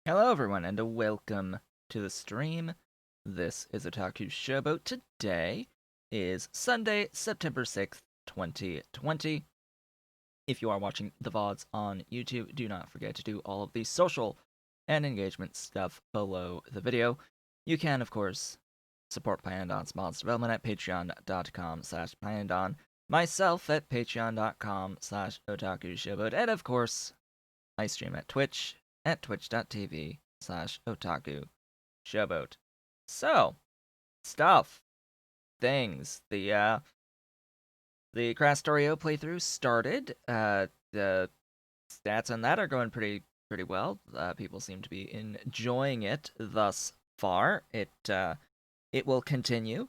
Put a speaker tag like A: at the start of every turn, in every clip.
A: Hello everyone and welcome to the stream. This is Otaku Showboat. Today is Sunday, September 6th, 2020. If you are watching the VODs on YouTube, do not forget to do all of the social and engagement stuff below the video. You can, of course, support Pyandon's mods development at patreon.com/Pyandon, myself at patreon.com/otakushowboat, and of course, I stream at Twitch at twitch.tv/otaku showboat. So, stuff, things. The Factorio playthrough started. The stats on that are going pretty well. People seem to be enjoying it thus far. It will continue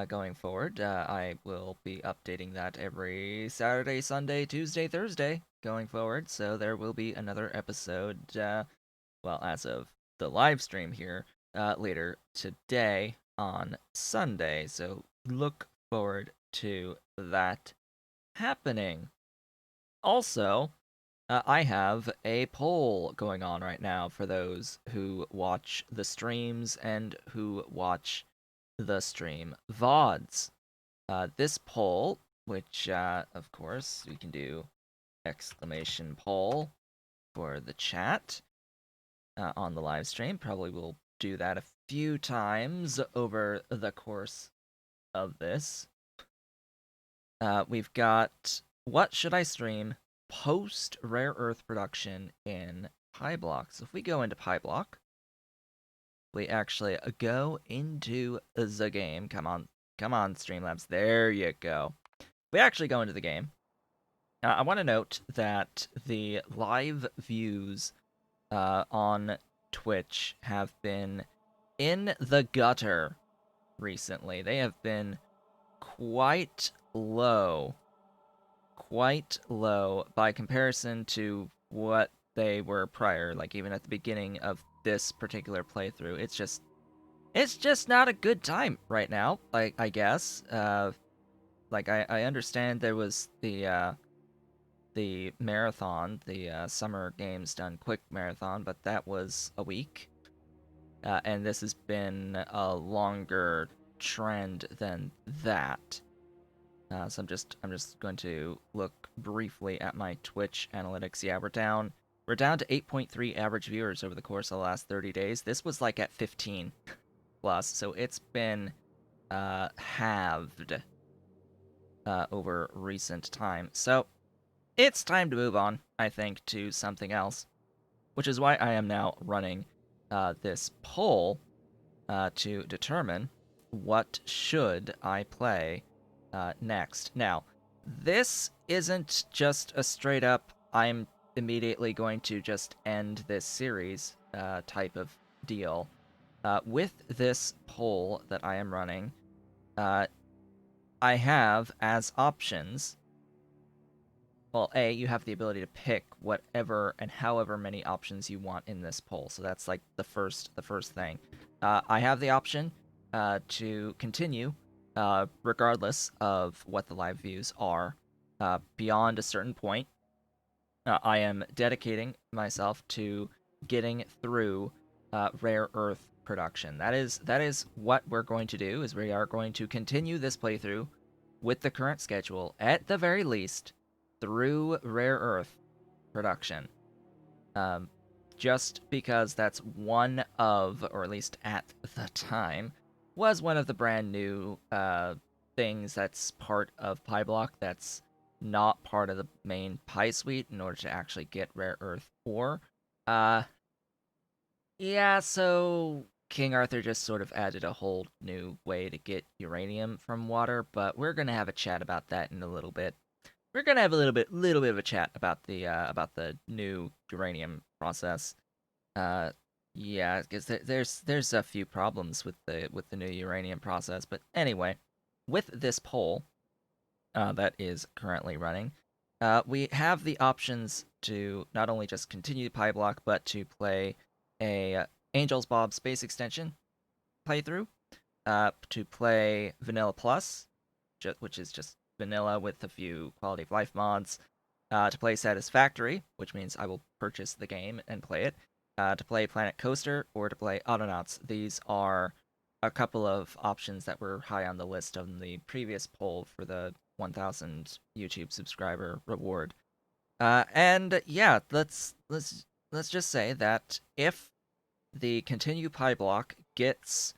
A: going forward. I will be updating that every Saturday, Sunday, Tuesday, Thursday going forward. So there will be another episode. Well, as of the live stream here later today on Sunday. So look forward to that happening. Also, I have a poll going on right now for those who watch the streams and who watch the stream VODs. This poll, which, of course, we can do exclamation poll for the chat on the live stream. Probably will do that a few times over the course of this. We've got what should I stream post rare earth production in PyBlock. So if we go into PyBlock, we actually go into the game. Come on, Streamlabs. There you go. We actually go into the game. I want to note that the live views on Twitch have been in the gutter recently. They have been quite low by comparison to what they were prior, like even at the beginning of this particular playthrough. It's just not a good time right now, I guess. I understand there was the marathon, the Summer Games Done Quick marathon, but that was a week. And this has been a longer trend than that. So I'm just going to look briefly at my Twitch analytics. Yeah, we're down to 8.3 average viewers over the course of the last 30 days. This was like at 15 plus, so it's been halved over recent time. So it's time to move on, I think, to something else, which is why I am now running this poll to determine what should I play next. Now, this isn't just a straight up, I'm immediately going to just end this series type of deal. With this poll that I am running, I have as options. Well, A, you have the ability to pick whatever and however many options you want in this poll. So that's like the first thing. I have the option to continue regardless of what the live views are beyond a certain point. I am dedicating myself to getting through rare earth production. That is what we're going to do. Is we are going to continue this playthrough with the current schedule at the very least through rare earth production. Just because that's one of, or at least at the time, was one of the brand new things that's part of PyBlock that's not part of the main Pi suite in order to actually get rare earth ore. Uh, yeah, so King Arthur just sort of added a whole new way to get uranium from water, but we're gonna have a chat about that in a little bit. We're gonna have a little bit of a chat about the new uranium process. Uh, yeah, because there's a few problems with the new uranium process, but anyway, with this poll that is currently running, we have the options to not only just continue PyBlock, but to play a Angel's Bob Space Extension playthrough, to play Vanilla Plus, which is just vanilla with a few quality of life mods, to play Satisfactory, which means I will purchase the game and play it, to play Planet Coaster or to play Autonauts. These are a couple of options that were high on the list of the previous poll for the 1,000 YouTube subscriber reward. And yeah, let's just say that if the continue PyBlock gets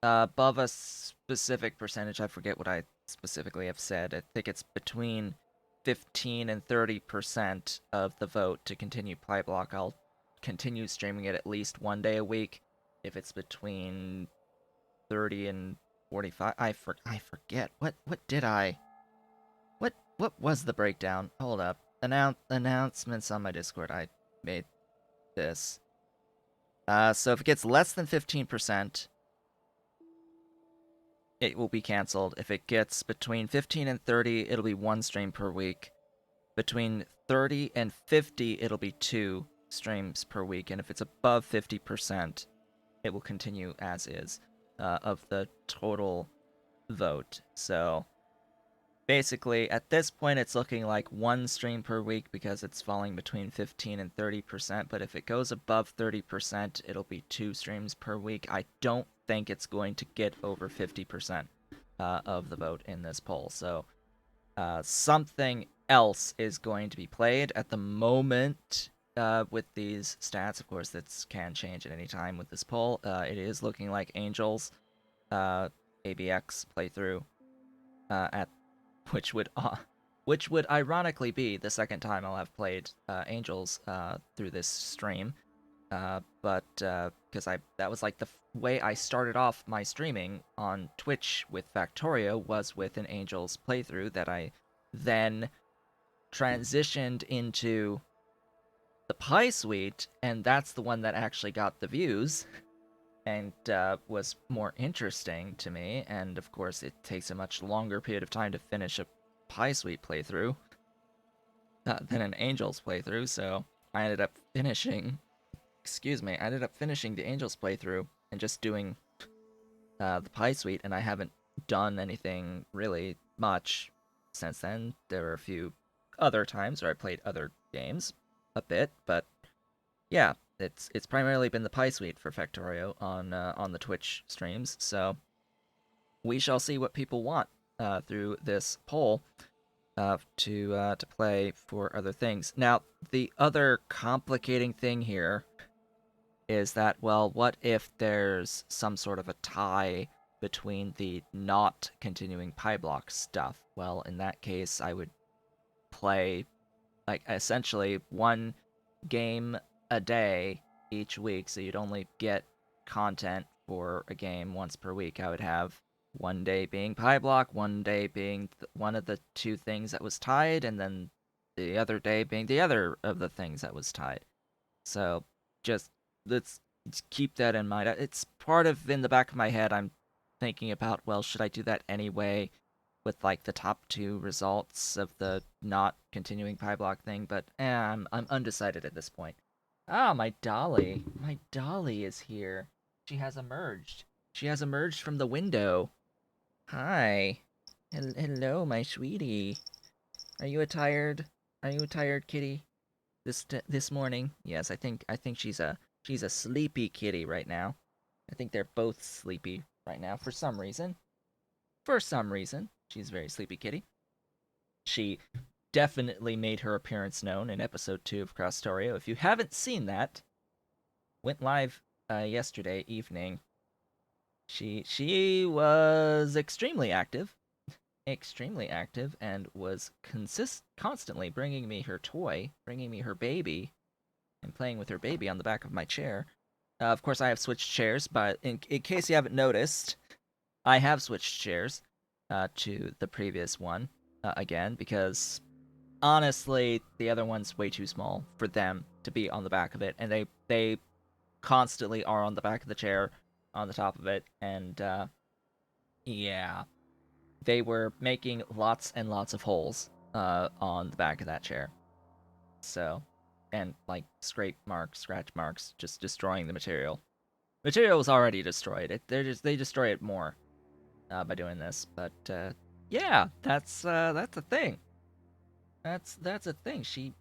A: above a specific percentage, I forget what I specifically have said. I think it's between 15 and 30% of the vote to continue PyBlock. I'll continue streaming it at least 1 day a week. If it's between 30 and 45, I forget. What did I? What was the breakdown? Hold up. Announcements on my Discord. I made this. So if it gets less than 15%, it will be canceled. If it gets between 15 and 30, it'll be 1 stream per week. Between 30 and 50, it'll be 2 streams per week. And if it's above 50%, it will continue as is of the total vote. So basically, at this point, it's looking like 1 stream per week because it's falling between 15 and 30%. But if it goes above 30%, it'll be 2 streams per week. I don't think it's going to get over 50% of the vote in this poll. So something else is going to be played at the moment. With these stats, of course, that can change at any time with this poll. It is looking like Angels ABX playthrough at which would ironically be the second time I'll have played Angels through this stream. But because that was like the way I started off my streaming on Twitch with Factorio was with an Angels playthrough that I then transitioned into the Pi Suite, and that's the one that actually got the views and was more interesting to me. And of course, it takes a much longer period of time to finish a Pi Suite playthrough than an Angels playthrough. So I ended up finishing. I ended up finishing the Angels playthrough and just doing the Pi Suite, and I haven't done anything really much since then. There were a few other times where I played other games a bit, but yeah, it's primarily been the Pi Suite for Factorio on the Twitch streams. So we shall see what people want through this poll to play for other things. Now, the other complicating thing here is that, well, what if there's some sort of a tie between the not continuing PyBlock stuff? Well, in that case, I would play like essentially 1 game a day each week, so you'd only get content for a game once per week. I would have 1 day being PyBlock, 1 day being one of the 2 things that was tied, and then the other day being the other of the things that was tied. So just let's keep that in mind. It's part of in the back of my head. I'm thinking about, well, should I do that anyway? With like the top 2 results of the not continuing PyBlock thing, but I'm undecided at this point. Ah, my dolly is here. She has emerged. She has emerged from the window. Hi. Hello, my sweetie. Are you a tired? Are you a tired kitty? This morning? Yes, I think she's a sleepy kitty right now. I think they're both sleepy right now for some reason. For some reason, she's a very sleepy kitty. She definitely made her appearance known in episode 2 of Factorio. If you haven't seen that, went live yesterday evening. She was extremely active, and was constantly bringing me her toy, bringing me her baby, and playing with her baby on the back of my chair. Of course, I have switched chairs, but in case you haven't noticed, I have switched chairs to the previous one again, because honestly, the other one's way too small for them to be on the back of it, and they constantly are on the back of the chair, on the top of it, and yeah, they were making lots and lots of holes on the back of that chair. So, and like scrape marks, scratch marks, just destroying the material. Material was already destroyed. They destroy it more by doing this. But yeah, that's a thing. That's a thing. She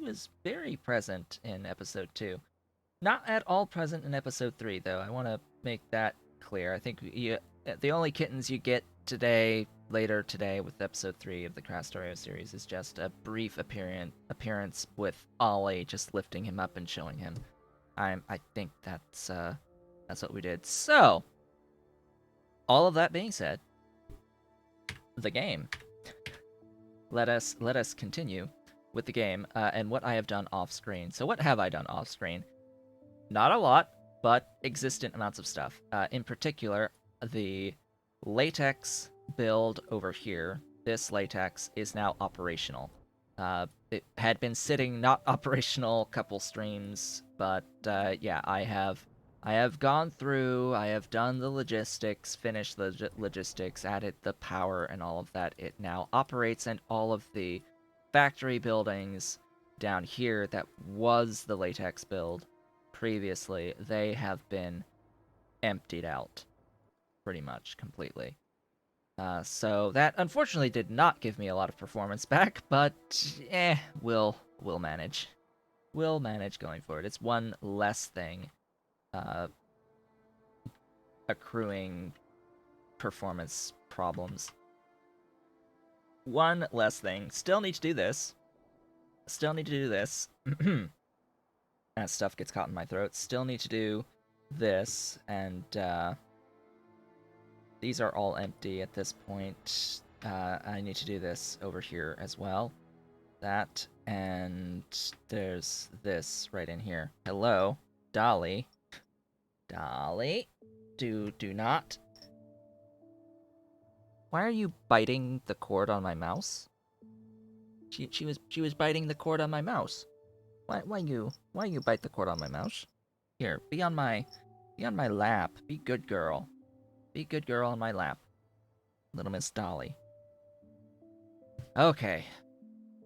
A: was very present in episode 2. Not at all present in episode 3, though. I want to make that clear. I think the only kittens you get later today, with episode 3 of the Factorio series is just a brief appearance with Ollie, just lifting him up and showing him. I think that's what we did. So, all of that being said, the game. Let us continue with the game and what I have done off screen. So, what have I done off screen? Not a lot, but existent amounts of stuff. In particular, the latex build over here. This latex is now operational. It had been sitting not operational a couple streams, but yeah, I have gone through. I have done the logistics, finished the logistics, added the power and all of that. It now operates, and all of the factory buildings down here that was the latex build previously, they have been emptied out pretty much completely. So that unfortunately did not give me a lot of performance back, but we'll manage. We'll manage going forward. It's one less thing uh, accruing performance problems. One less thing. Still need to do this. Still need to do this. As stuff gets caught in my throat. Still need to do this, and these are all empty at this point. I need to do this over here as well. That, and there's this right in here. Hello, Dolly. Dolly, do not. Why are you biting the cord on my mouse? She was biting the cord on my mouse. Why you bite the cord on my mouse? Here, be on my lap. Be good girl. Be good girl on my lap. Little Miss Dolly. Okay.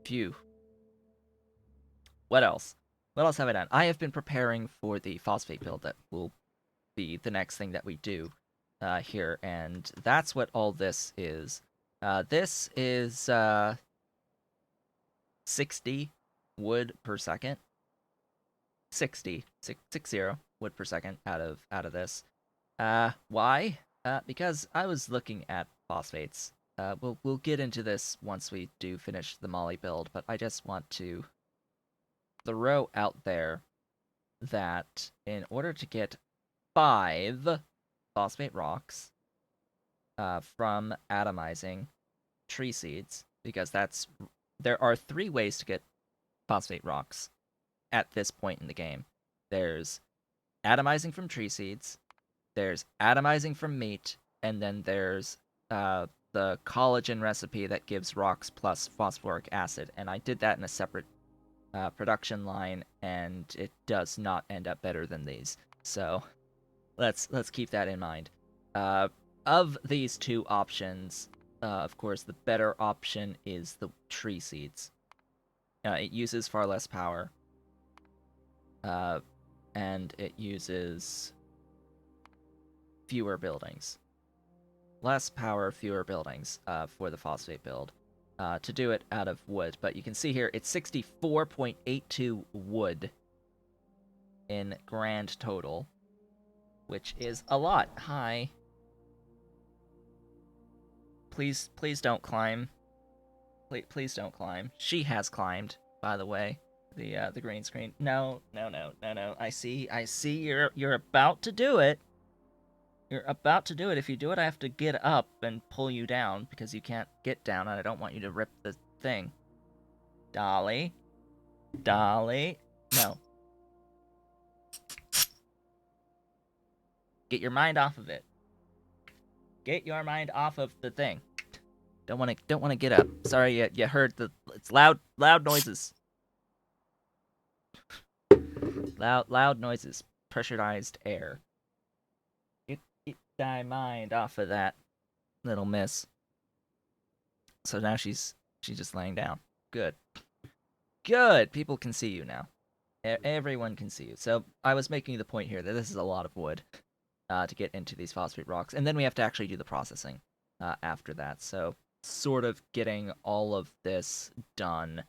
A: Phew. What else? What else have I done? I have been preparing for the phosphate build that will be the next thing that we do here, and that's what all this is. This is 60 wood per second. 60 wood per second out of this. Why? Because I was looking at phosphates. We'll get into this once we do finish the Molly build, but I just want to throw out there that in order to get 5 phosphate rocks from atomizing tree seeds, because there are 3 ways to get phosphate rocks at this point in the game. There's atomizing from tree seeds, there's atomizing from meat, and then there's the collagen recipe that gives rocks plus phosphoric acid. And I did that in a separate production line, and it does not end up better than these. So let's keep that in mind. Of these 2 options, of course, the better option is the tree seeds. It uses far less power, and it uses fewer buildings. Less power, fewer buildings for the phosphate build to do it out of wood. But you can see here, it's 64.82 wood in grand total, which is a lot. Hi. Please don't climb. Please don't climb. She has climbed, by the way. The green screen. No. I see you're about to do it. You're about to do it. If you do it, I have to get up and pull you down because you can't get down, and I don't want you to rip the thing. Dolly. No. Get your mind off of it. Get your mind off of the thing. Don't want to get up. Sorry, you heard it's loud noises. Loud noises. Pressurized air. Get thy mind off of that, little miss. So now she's just laying down. Good. People can see you now. Everyone can see you. So I was making the point here that this is a lot of wood to get into these phosphate rocks, and then we have to actually do the processing after that. So sort of getting all of this done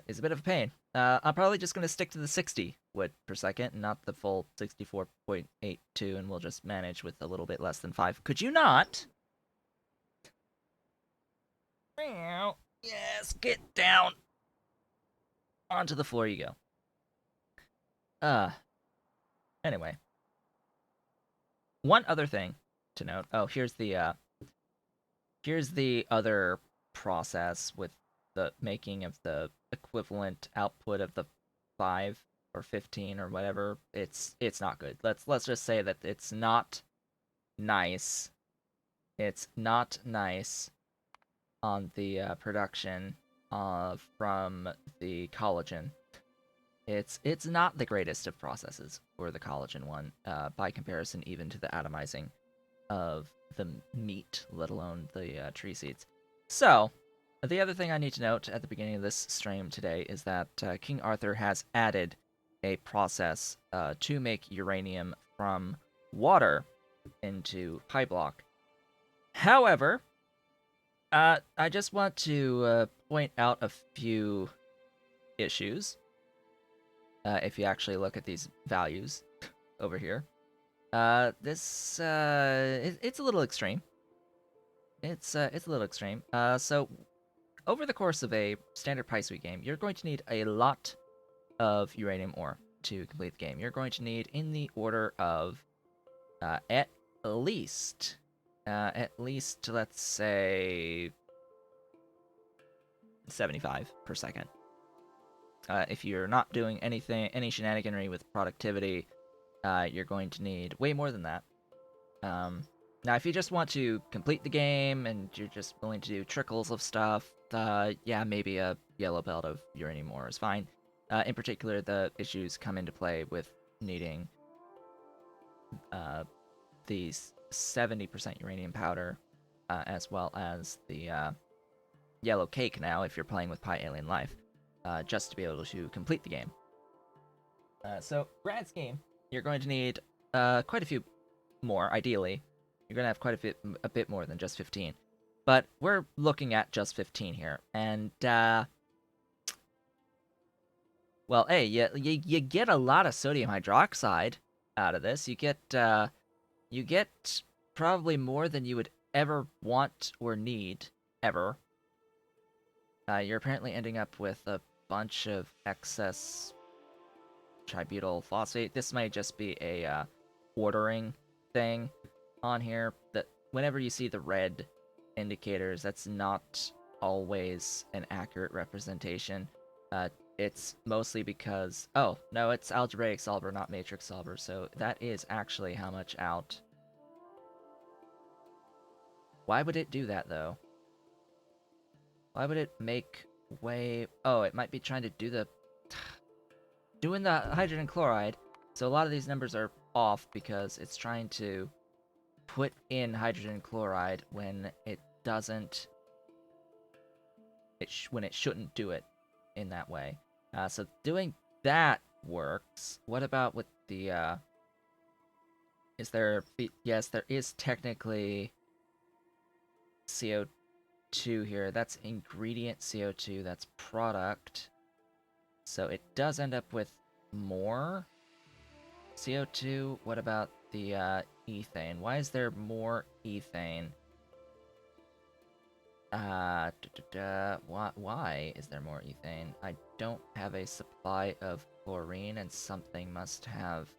A: is a bit of a pain. I'm probably just going to stick to the 60 wood per second, not the full 64.82, and we'll just manage with a little bit less than 5. Could you not? Yes, get down. Onto the floor you go. Uh, anyway. One other thing to note. Oh, here's the other process with the making of the equivalent output of the 5 or 15 or whatever. It's not good. Let's just say that it's not nice. It's not nice on the production from the collagen. It's not the greatest of processes for the collagen one, by comparison even to the atomizing of the meat, let alone the tree seeds. So, the other thing I need to note at the beginning of this stream today is that King Arthur has added a process to make uranium from water into PyBlock. However, I just want to point out a few issues. If you actually look at these values over here, it's a little extreme. It's a little extreme. So over the course of a standard PySuite game, you're going to need a lot of uranium ore to complete the game. You're going to need in the order of at least, let's say 75 per second. If you're not doing any shenaniganry with productivity, you're going to need way more than that. Now, if you just want to complete the game and you're just willing to do trickles of stuff, yeah, maybe a yellow belt of uranium ore is fine. In particular, the issues come into play with needing the 70% uranium powder, as well as the yellow cake now, if you're playing with PyAlien Life, just to be able to complete the game. So, grand scheme, you're going to need quite a few more, ideally. You're going to have quite a bit more than just 15. But we're looking at just 15 here. And, well, hey, you get a lot of sodium hydroxide out of this. You get probably more than you would ever want or need, ever. You're apparently ending up with a bunch of excess tributyl phosphate. This might just be a ordering thing on here, that whenever you see the red indicators, that's not always an accurate representation. It's mostly because, oh, no, it's algebraic solver, not matrix solver, so that is actually how much out. Why would it do that, though? Why would it make way... Oh, it might be trying to do the... doing the hydrogen chloride, so a lot of these numbers are off because it's trying to put in hydrogen chloride when it doesn't... when it shouldn't do it in that way. So doing that works. What about with the... Is there... Yes, there is technically CO2 here. That's ingredient CO2. That's product. So it does end up with more CO2. What about the ethane? Why is there more ethane? Why is there more ethane? I don't have a supply of chlorine, and something must have...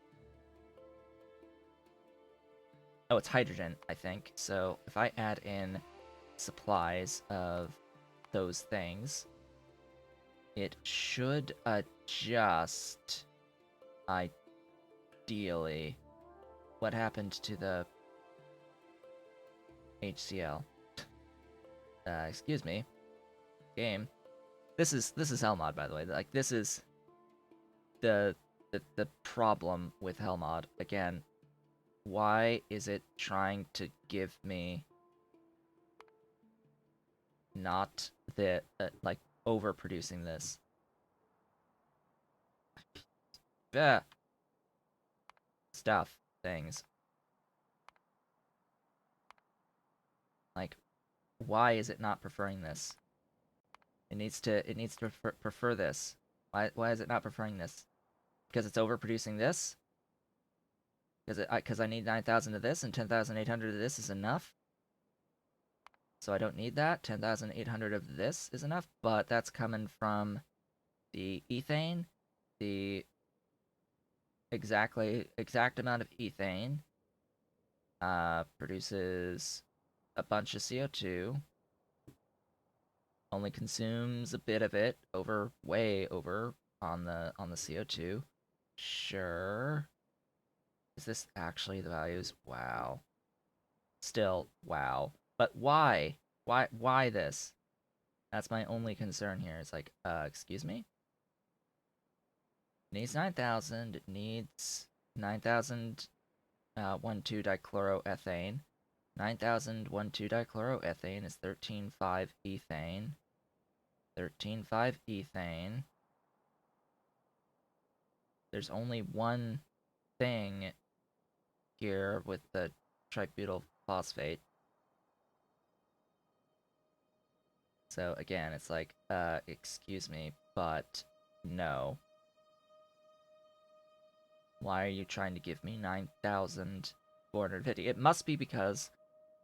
A: Oh, it's hydrogen, I think. So if I add in supplies of those things, it should adjust, ideally. What happened to the HCl? Excuse me. Game. This is Hellmod, by the way. Like, this is the problem with Hellmod. Again, why is it trying to give me not the like overproducing this? Stuff things. Like, why is it not preferring this? It needs to prefer this. Why is it not preferring this? Because it's overproducing this? Because I need 9,000 of this and 10,800 of this is enough? So I don't need that. 10,800 of this is enough, but that's coming from the ethane, the exact amount of ethane produces a bunch of CO2, only consumes a bit of it, way over on the CO2. Sure. Is this actually the values? Wow. Still, wow. But why? Why this? That's my only concern here. It's like, excuse me? It needs 9,000. It needs 9,000 1,2-dichloroethane. 9,000 1,2-dichloroethane is 13,5 ethane. 13,5 ethane. There's only one thing here with the tributyl phosphate. So again, it's like, excuse me, but no. Why are you trying to give me 9,450? It must be because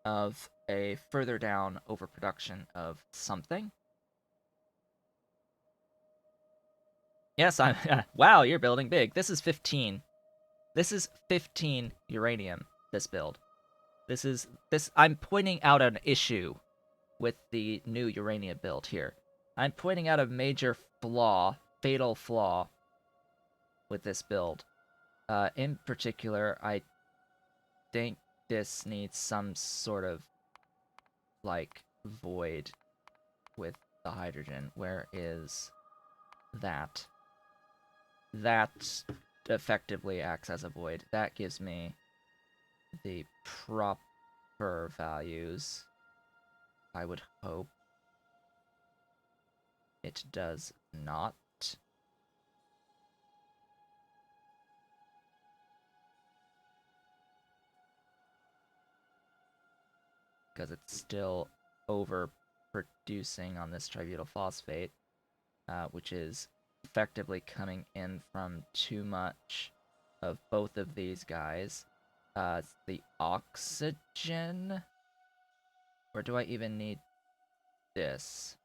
A: of a further down overproduction of something. Yes, I'm. Wow, you're building big. This is 15. This is 15 uranium. This build. I'm pointing out an issue with the new uranium build here. I'm pointing out a major flaw, fatal flaw, with this build. In particular, I think this needs some sort of, like, void with the hydrogen. Where is that? That effectively acts as a void. That gives me the proper values. I would hope. It does not. Because it's still overproducing on this tributyl phosphate, which is effectively coming in from too much of both of these guys. The oxygen? Or do I even need this?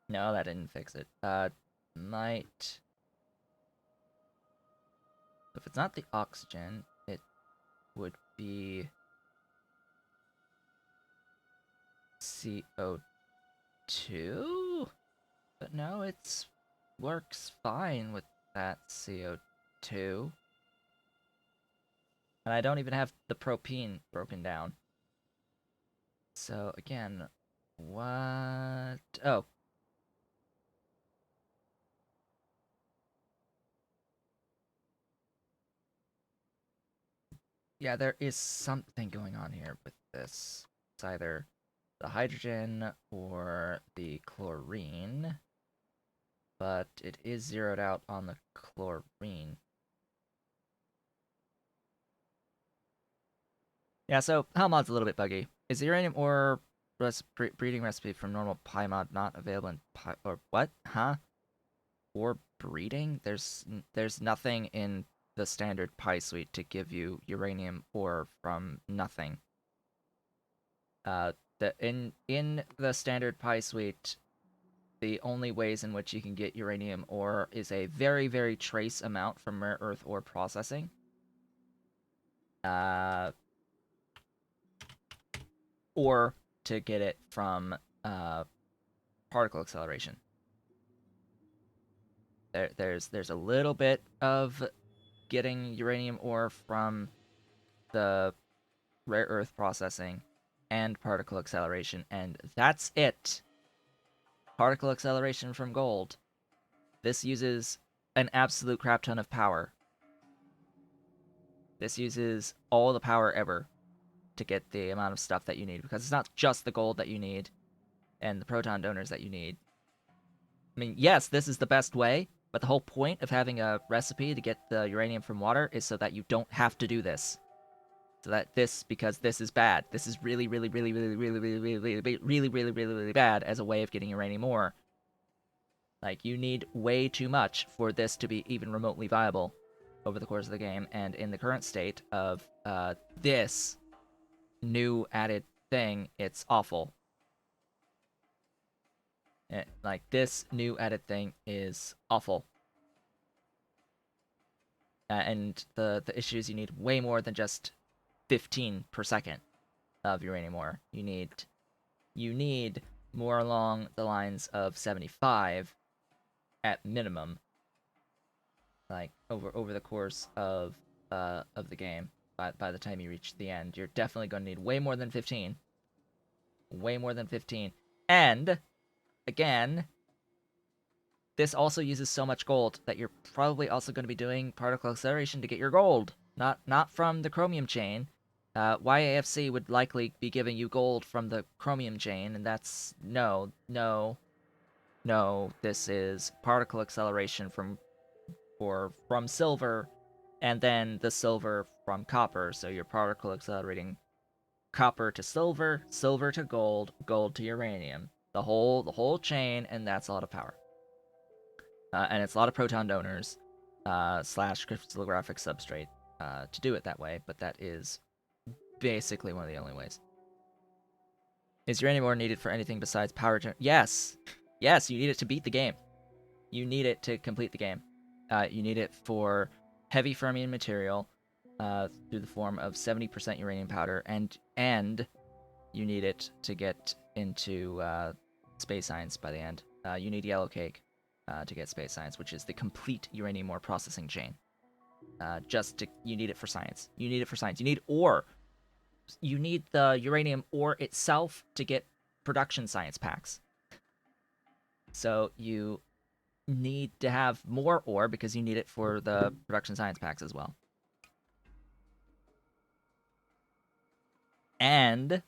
A: No, that didn't fix it. Might... If it's not the oxygen, it would be CO2? But no, it works fine with that CO2. And I don't even have the propene broken down. So again, what? Oh. Yeah, there is something going on here with this. It's either the hydrogen or the chlorine, but it is zeroed out on the chlorine. Yeah, so Helmod's a little bit buggy. Is the uranium ore breeding recipe from normal PyMod not available in or what? Huh? Ore breeding? There's nothing in the standard Pi suite to give you uranium ore from nothing. In the standard Pi suite, the only ways in which you can get uranium ore is a very, very trace amount from rare earth ore processing. Or to get it from particle acceleration. There's a little bit of getting uranium ore from the rare earth processing and particle acceleration, and that's it. Particle acceleration from gold. This uses an absolute crap ton of power. This uses all the power ever to get the amount of stuff that you need, because it's not just the gold that you need and the proton donors that you need. I mean, yes, this is the best way, but the whole point of having a recipe to get the uranium from water is so that you don't have to do this. So that because this is bad. This is really, really, really, really, really, really, really, really, really, really, really, really bad as a way of getting uranium ore. Like, you need way too much for this to be even remotely viable over the course of the game, and in the current state of this new added thing, it's awful. Like, this new added thing is awful. And the issue is you need way more than just 15 per second of uranium ore. You need more along the lines of 75 at minimum, like over the course of the game. By the time you reach the end, you're definitely going to need way more than 15. Way more than 15. And again, this also uses so much gold that you're probably also going to be doing particle acceleration to get your gold, not from the chromium chain. YAFC would likely be giving you gold from the chromium chain, and that's no. This is particle acceleration from silver, and then the silver from copper. So you're particle accelerating copper to silver, silver to gold, gold to uranium. The whole chain, and that's a lot of power. And it's a lot of proton donors slash crystallographic substrate to do it that way, but that is basically one of the only ways. Is uranium ore needed for anything besides power gen? Yes. Yes, you need it to beat the game. You need it to complete the game. You need it for heavy fermion material through the form of 70% uranium powder, and you need it to get into space science by the end. You need yellow cake to get space science, which is the complete uranium ore processing chain. You need it for science. You need it for science. You need ore. You need the uranium ore itself to get production science packs. So you need to have more ore because you need it for the production science packs as well. And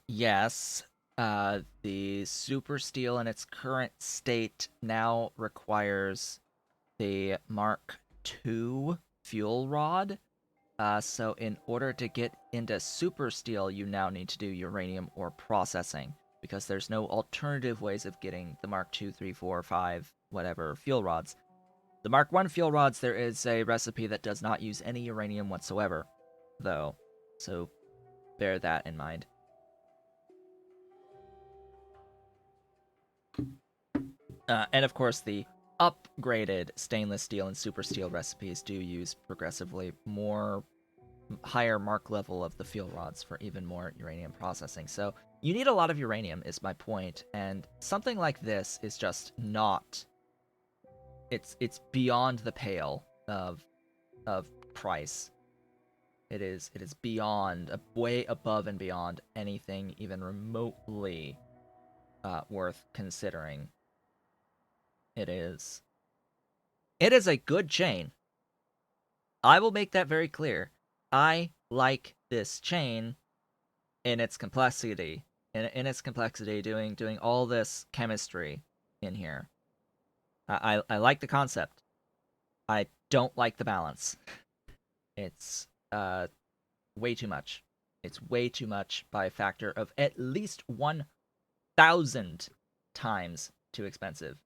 A: yes, the super steel in its current state now requires the Mark II fuel rod. So in order to get into super steel, you now need to do uranium ore processing because there's no alternative ways of getting the Mark II, 3, 4, 5, whatever fuel rods. The Mark I fuel rods, there is a recipe that does not use any uranium whatsoever, though. So bear that in mind. And of course, the upgraded stainless steel and super steel recipes do use progressively more higher mark level of the fuel rods for even more uranium processing. So you need a lot of uranium, is my point, and something like this is just not. It's beyond the pale of price. It is beyond, way above and beyond anything even remotely worth considering. It is a good chain. I will make that very clear. I like this chain in its complexity. In its complexity, doing all this chemistry in here. I like the concept. I don't like the balance. It's way too much. It's way too much by a factor of at least 1,000 times too expensive.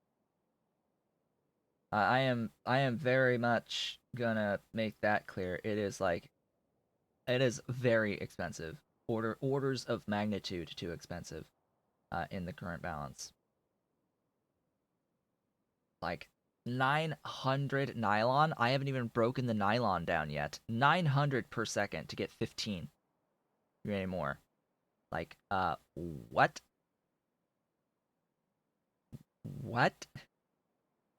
A: I am very much gonna make that clear. It is very expensive. Orders of magnitude too expensive in the current balance. Like 900 nylon. I haven't even broken the nylon down yet. 900 per second to get 15 more. Like, what? What?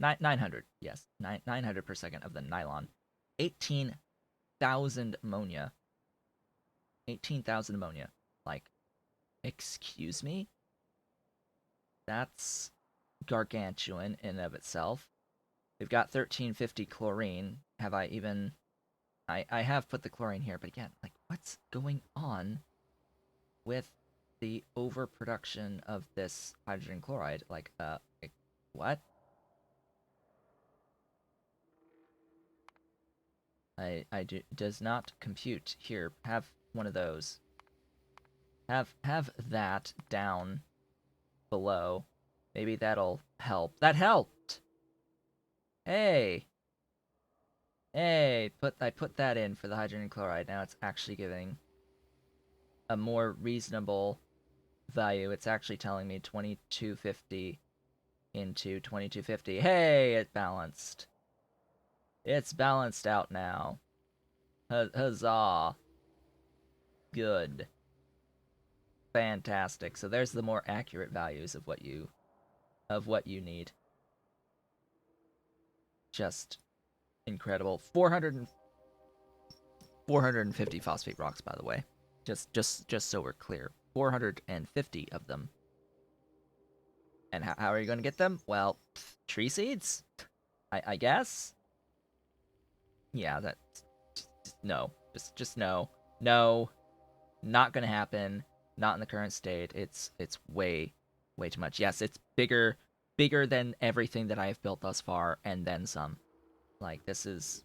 A: 900, yes. 900 per second of the nylon. 18,000 ammonia. 18,000 ammonia. Like, excuse me? That's gargantuan in and of itself. We've got 1350 chlorine. Have I even... I have put the chlorine here, but again, like, what's going on with the overproduction of this hydrogen chloride? Like, what? Does not compute. Here, have one of those. Have that down below. Maybe that'll help. That helped! Hey! Hey! I put that in for the hydrogen chloride. Now it's actually giving a more reasonable value. It's actually telling me 2250 into 2250. Hey! It balanced. It's balanced out now. Huzzah. Good. Fantastic. So there's the more accurate values of what you need. Just incredible. 450 phosphate rocks, by the way. Just so we're clear. 450 of them. And how are you going to get them? Well, tree seeds? I guess? Yeah, no. Just no. No. Not gonna happen. Not in the current state. It's way too much. Yes, it's bigger than everything that I've built thus far, and then some. Like, this is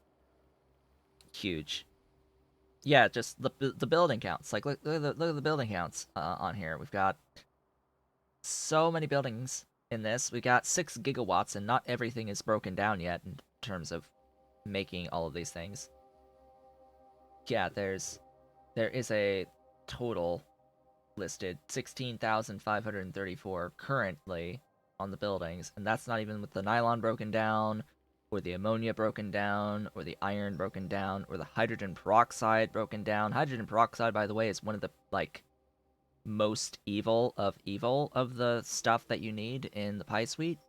A: huge. Yeah, just the building counts. Like, look at the building counts on here. We've got so many buildings in this. We got 6 gigawatts, and not everything is broken down yet in terms of making all of these things. Yeah, there is a total listed 16,534 currently on the buildings, and that's not even with the nylon broken down, or the ammonia broken down, or the iron broken down, or the hydrogen peroxide broken down. Hydrogen peroxide, by the way, is one of the most evil of the stuff that you need in the pie suite.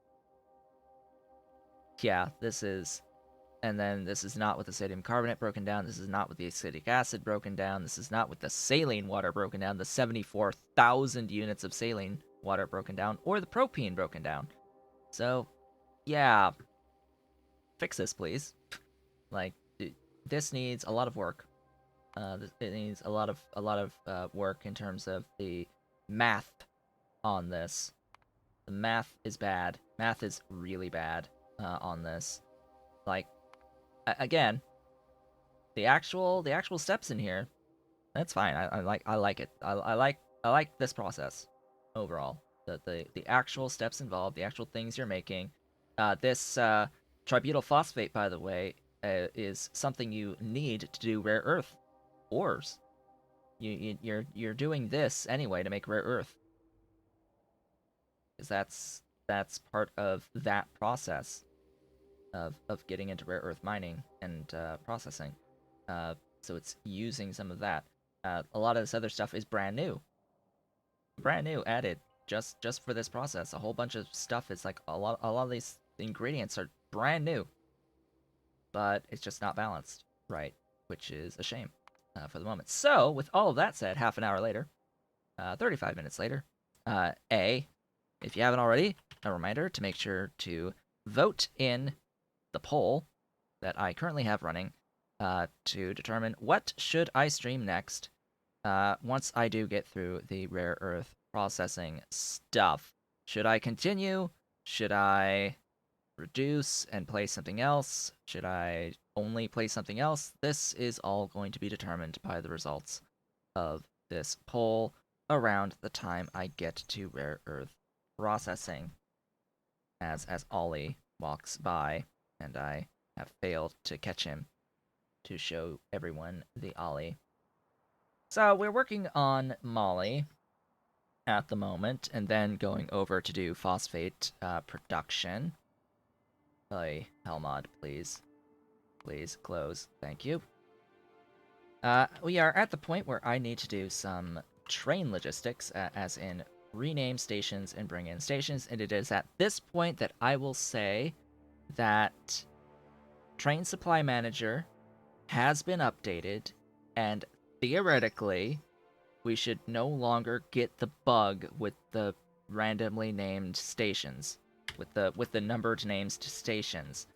A: Yeah, this is. And then this is not with the sodium carbonate broken down. This is not with the acetic acid broken down. This is not with the saline water broken down, the 74,000 units of saline water broken down, or the propene broken down. So, yeah, fix this, please. Like, this needs a lot of work. It needs a lot of work in terms of the math on this. The math is bad. Math is really bad on this. Like, again, the actual steps in here, that's fine. I like it. I like this process overall. The actual steps involved, the actual things you're making. This tributyl phosphate, by the way, is something you need to do rare earth ores. You're doing this anyway to make rare earth, because that's part of that process of getting into rare earth mining and processing. So it's using some of that. A lot of this other stuff is brand new, added just for this process. A whole bunch of stuff is like a lot of these ingredients are brand new, but it's just not balanced right, which is a shame for the moment. So with all of that said, half an hour later, 35 minutes later, if you haven't already, a reminder to make sure to vote in the poll that I currently have running to determine what should I stream next once I do get through the rare earth processing stuff. Should I continue? Should I reduce and play something else? Should I only play something else? This is all going to be determined by the results of this poll around the time I get to rare earth processing. As Ollie walks by, and I have failed to catch him to show everyone the Ollie. So we're working on Molly at the moment, and then going over to do phosphate production. Helmod, please. Please, close. Thank you. We are at the point where I need to do some train logistics, as in rename stations and bring in stations, and it is at this point that I will say that Train Supply Manager has been updated, and theoretically, we should no longer get the bug with the randomly named stations, with the numbered names to stations.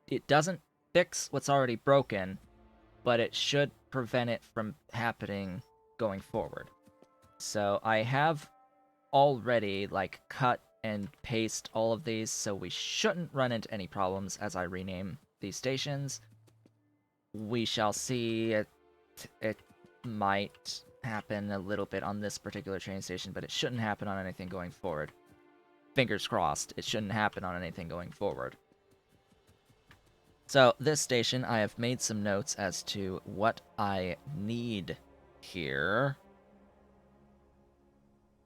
A: It doesn't fix what's already broken, but it should prevent it from happening going forward. So I have already cut and paste all of these, so we shouldn't run into any problems as I rename these stations. We shall see. It might happen a little bit on this particular train station, but it shouldn't happen on anything going forward. Fingers crossed, it shouldn't happen on anything going forward. So this station, I have made some notes as to what I need here.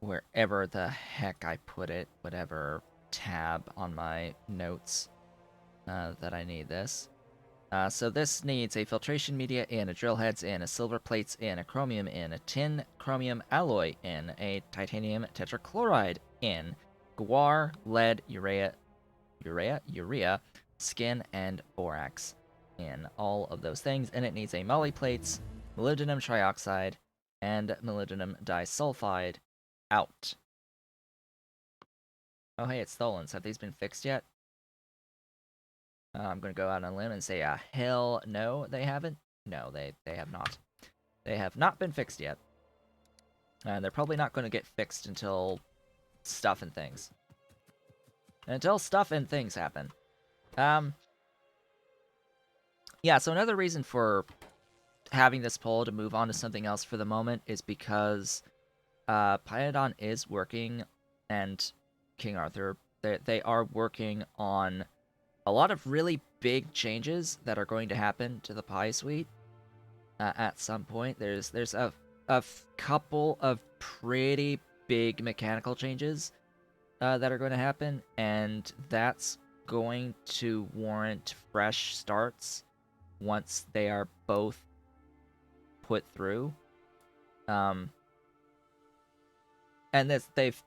A: Wherever the heck I put it, whatever tab on my notes that I need this. So this needs a filtration media in, a drill heads in, a silver plates in, a chromium in, a tin chromium alloy in, a titanium tetrachloride in, guar, lead, urea, skin, and borax in. All of those things, and it needs a moly plates, molybdenum trioxide, and molybdenum disulfide out. Oh hey, it's Tholins. Have these been fixed yet? I'm going to go out on a limb and say, hell no, they haven't. No, they have not. They have not been fixed yet. And they're probably not going to get fixed until stuff and things. Until stuff and things happen. Yeah, so another reason for having this poll to move on to something else for the moment is because Pyodon is working, and King Arthur, they are working on a lot of really big changes that are going to happen to the Pi suite at some point. There's a couple of pretty big mechanical changes that are going to happen, and that's going to warrant fresh starts once they are both put through. And they've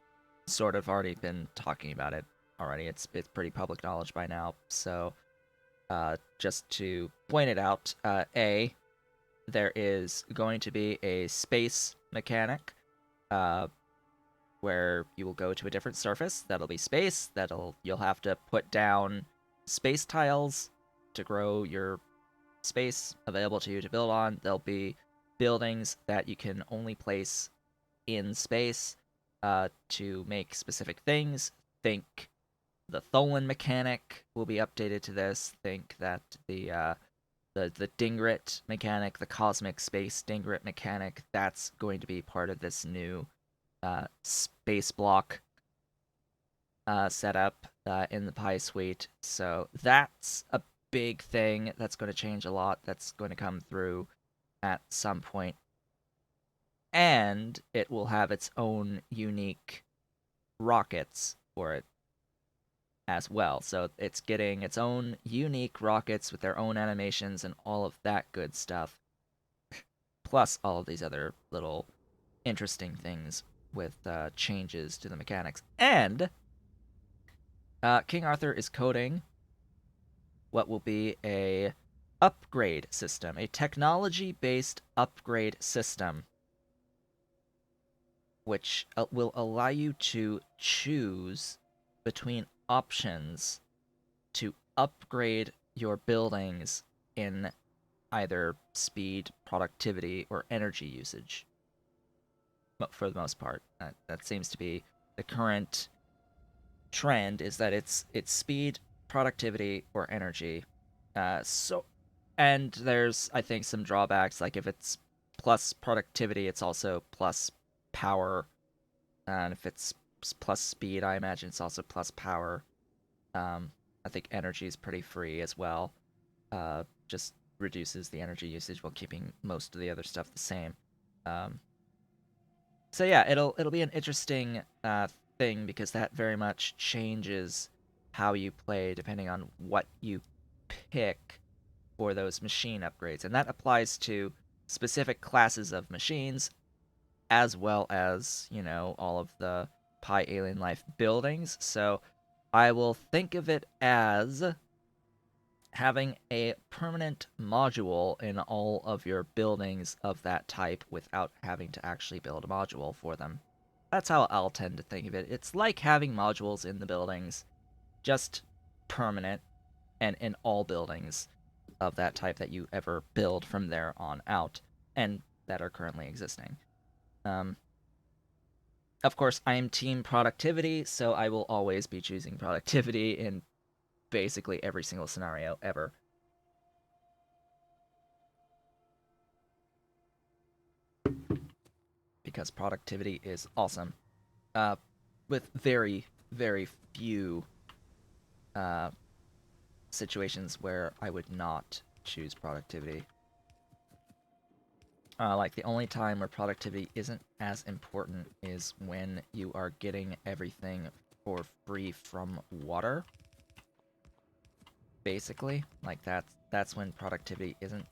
A: sort of already been talking about it already. It's pretty public knowledge by now. So just to point it out, there is going to be a space mechanic where you will go to a different surface. That'll be space. You'll have to put down space tiles to grow your space available to you to build on. There'll be buildings that you can only place in space to make specific things. Think the Tholen mechanic will be updated to this. Think that the Dingrit mechanic, the cosmic space Dingrit mechanic, that's going to be part of this new space block setup in the Pi suite. So that's a big thing that's going to change a lot. That's going to come through at some point. And it will have its own unique rockets for it as well. So it's getting its own unique rockets with their own animations and all of that good stuff. Plus all of these other little interesting things with changes to the mechanics. And King Arthur is coding what will be a upgrade system, a technology-based upgrade system, which will allow you to choose between options to upgrade your buildings in either speed, productivity, or energy usage. For the most part, that seems to be the current trend. Is that it's speed, productivity, or energy. And there's, I think, some drawbacks. Like if it's plus productivity, it's also plus power, and if it's plus speed, I imagine it's also plus power. I think energy is pretty free as well. Just reduces the energy usage while keeping most of the other stuff the same. So yeah, it'll be an interesting thing because that very much changes how you play depending on what you pick for those machine upgrades, and that applies to specific classes of machines as well as, all of the Pi Alien Life buildings. So I will think of it as having a permanent module in all of your buildings of that type without having to actually build a module for them. That's how I'll tend to think of it. It's like having modules in the buildings, just permanent, and in all buildings of that type that you ever build from there on out, and that are currently existing. Of course, I am team productivity, so I will always be choosing productivity in basically every single scenario ever. because productivity is awesome. Uh, with very, very few uh, situations where I would not choose productivity. Like, the only time where productivity isn't as important is when you are getting everything for free from water. Basically, like, that's when productivity isn't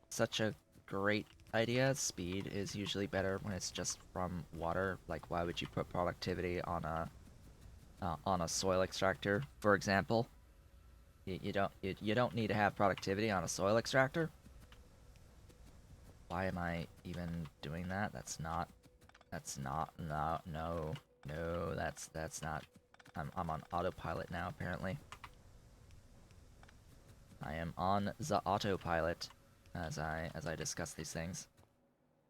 A: such a great idea. Speed is usually better when it's just from water. Like, why would you put productivity on a soil extractor, for example? You don't need to have productivity on a soil extractor. Why am I even doing that? That's not no, that's not. I'm on autopilot now, apparently. I am on the autopilot as I discuss these things.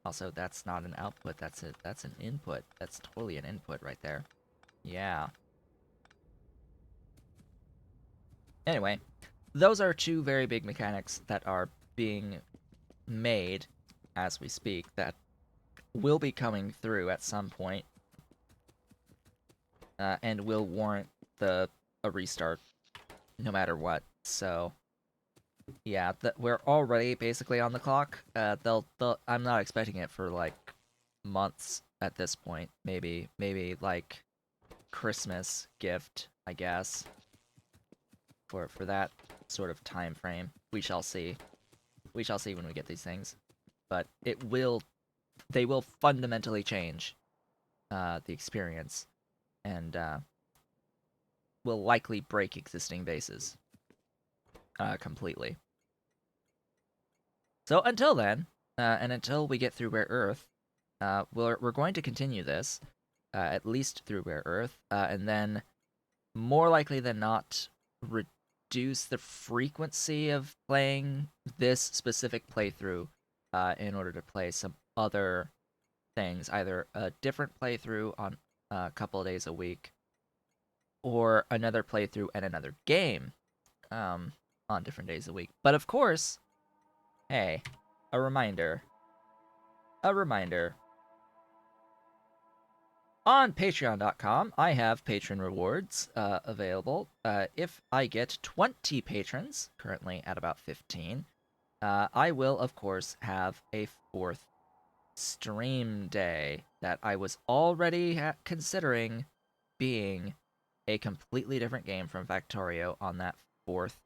A: Also, that's not an output, that's an input. That's totally an input right there. Yeah. Anyway, those are two very big mechanics that are being made as we speak that will be coming through at some point, and will warrant a restart no matter what. So yeah, we're already basically on the clock. They'll. I'm not expecting it for like months at this point. Maybe like Christmas gift, I guess, for that sort of time frame. We shall see. We shall see when we get these things, but they will fundamentally change the experience, and will likely break existing bases completely. So until then, and until we get through Rare Earth, we're going to continue this, at least through Rare Earth, and then more likely than not, reduce the frequency of playing this specific playthrough, in order to play some other things, either a different playthrough on a couple of days a week, or another playthrough and another game, um, on different days a week. But of course, hey, a reminder, a reminder. On patreon.com, I have patron rewards available. If I get 20 patrons, currently at about 15, I will, of course, have a fourth stream day that I was already considering being a completely different game from Factorio on that fourth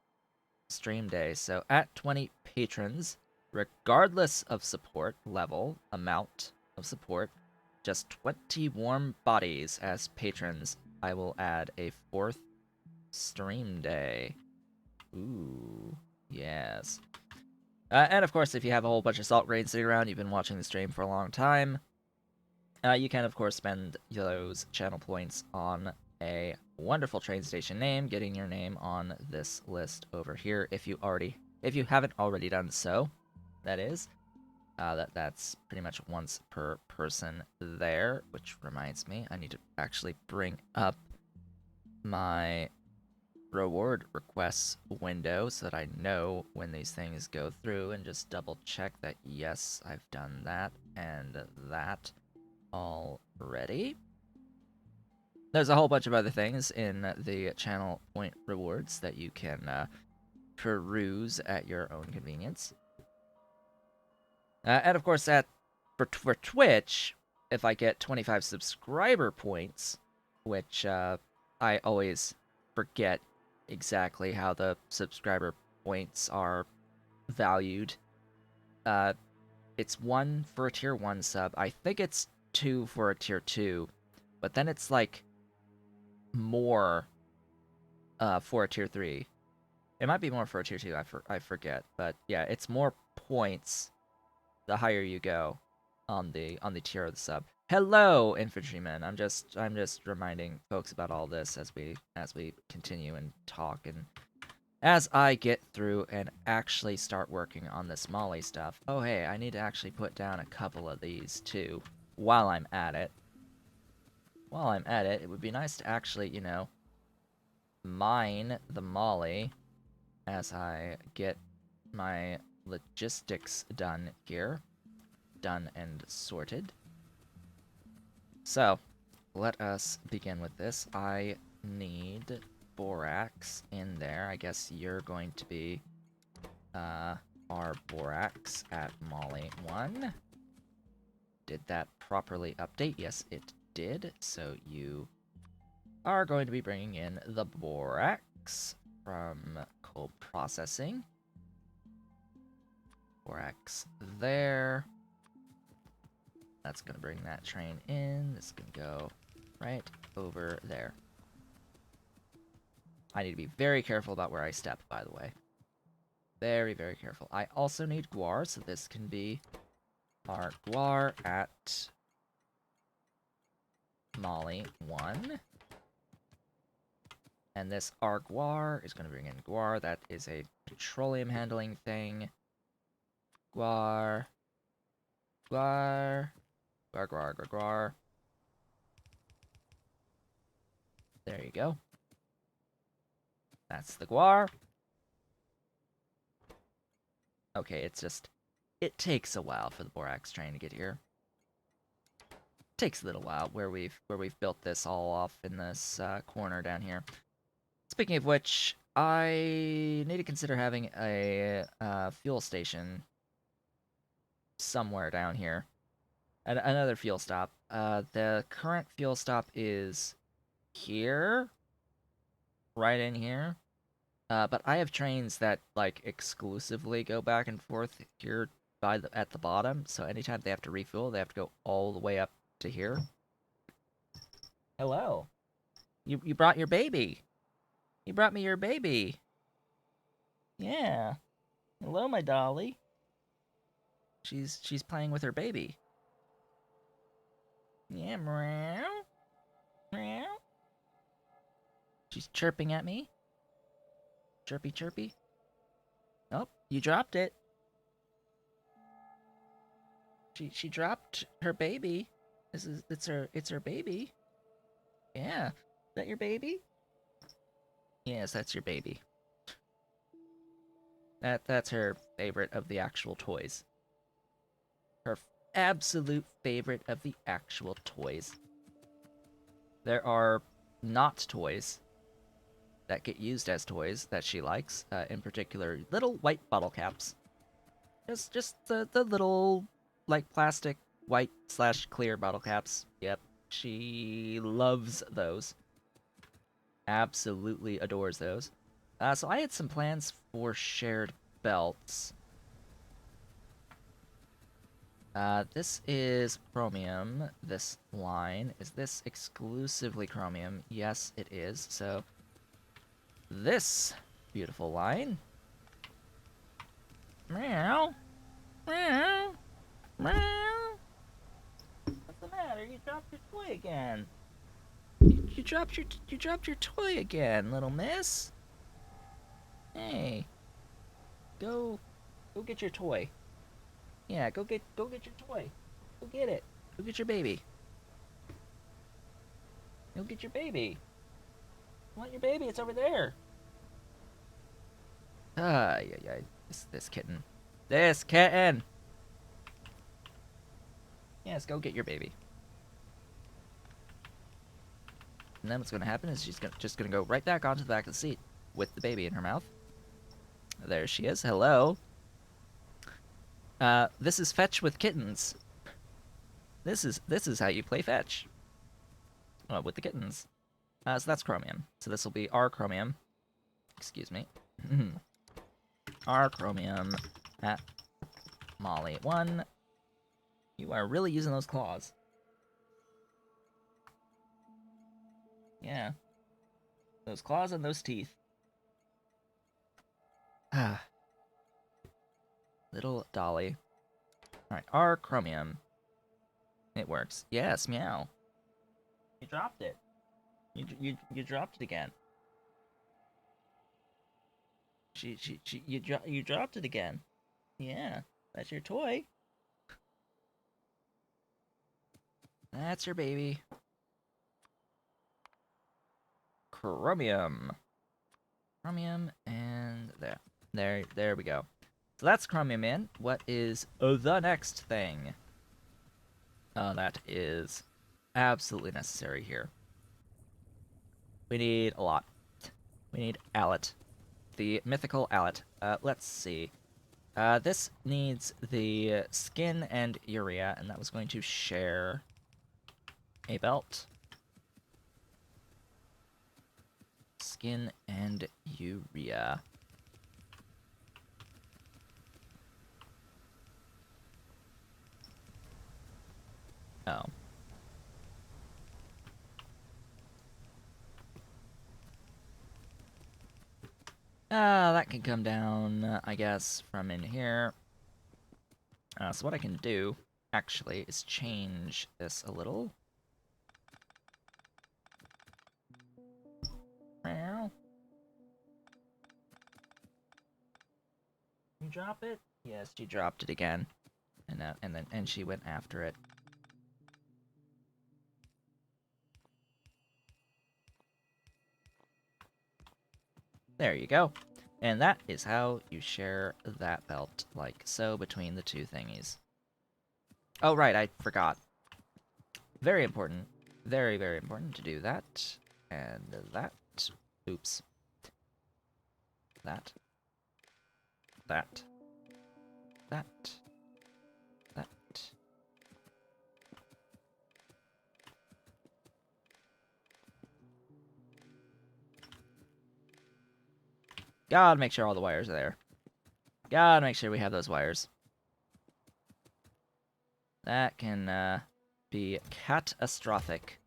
A: stream day. So at 20 patrons, regardless of support level, amount of support, just 20 warm bodies as patrons, I will add a fourth stream day. Ooh, yes. And of course, if you have a whole bunch of salt grains sitting around, you've been watching the stream for a long time, you can, of course, spend those channel points on a wonderful train station name, getting your name on this list over here if you haven't already done so, that is. That's pretty much once per person there, which reminds me, I need to actually bring up my reward requests window so that I know when these things go through, and just double check that yes, I've done that and that already. There's a whole bunch of other things in the channel point rewards that you can peruse at your own convenience. And of course, for Twitch, if I get 25 subscriber points, which I always forget exactly how the subscriber points are valued. It's 1 for a tier 1 sub. I think it's 2 for a tier 2, but then it's like more for a tier 3. It might be more for a tier 2, I forget, but yeah, it's more points the higher you go on the tier of the sub. Hello, infantrymen. I'm just reminding folks about all this as we continue and talk, and as I get through and actually start working on this Molly stuff. Oh hey, I need to actually put down a couple of these too while I'm at it. While I'm at it, it would be nice to actually, mine the Molly as I get my logistics done here. done and sorted. So, let us begin with this. I need borax in there. I guess you're going to be our borax at Molly 1. Did that properly update? Yes, it did. So you are going to be bringing in the borax from coal processing. Borax there. That's going to bring that train in. This is going to go right over there. I need to be very careful about where I step, by the way. Very, very careful. I also need guar, so this can be our guar at Molly 1. And this our guar is going to bring in guar. That is a petroleum handling thing. Guar. Guar. Guar, guar, guar, guar. There you go. That's the guar. Okay, it's just... It takes a while for the borax train to get here. It takes a little while where we've built this all off in this corner down here. Speaking of which, I need to consider having a fuel station somewhere down here. Another fuel stop. The current fuel stop is here, right in here. But I have trains that like exclusively go back and forth here at the bottom. So anytime they have to refuel, they have to go all the way up to here. Hello. You brought your baby. You brought me your baby. Yeah. Hello, my dolly. She's playing with her baby. Yeah, meow. Meow. She's chirping at me. Chirpy, chirpy. Oh, you dropped it. She dropped her baby. It's her baby. Yeah. Is that your baby? Yes, that's your baby. That's her favorite of the actual toys. Her absolute favorite of the actual toys. There are not toys that get used as toys that she likes. In particular, little white bottle caps. Just the little like plastic white / clear bottle caps. Yep, she loves those. Absolutely adores those. So I had some plans for shared belts. This is chromium, this line. Is this exclusively chromium? Yes, it is. So, this beautiful line. Meow. Meow. Meow. What's the matter? You dropped your toy again. You dropped your toy again, little miss. Hey. Go get your toy. Yeah, go get your toy. Go get it. Go get your baby. Go get your baby. I want your baby, it's over there. Yeah. This kitten. This kitten! Yes, go get your baby. And then what's gonna happen is she's just gonna go right back onto the back of the seat with the baby in her mouth. There she is. Hello. This is fetch with kittens. This is how you play fetch. With the kittens. So that's chromium. So this will be our chromium. Excuse me. Our chromium at Molly 1. You are really using those claws. Yeah. Those claws and those teeth. Ah. Little dolly. Alright, our chromium. It works. Yes, meow. You dropped it. You dropped it again. You dropped it again. Yeah, that's your toy. That's your baby. Chromium. Chromium, and there we go. So that's chromium in. What is the next thing? That is absolutely necessary here. We need a lot. We need Allet. The mythical Allet. Let's see. This needs the skin and urea, and that was going to share a belt. Skin and urea. Oh. That can come down, I guess, from in here. So what I can do, actually, is change this a little. You drop it? Yes, she dropped it again, and she went after it. There you go. And that is how you share that belt, like so, between the two thingies. Oh, right, I forgot. Very important. Very, very important to do that. And that. Oops. That. That. That. That. Gotta make sure all the wires are there. Gotta make sure we have those wires. That can be catastrophic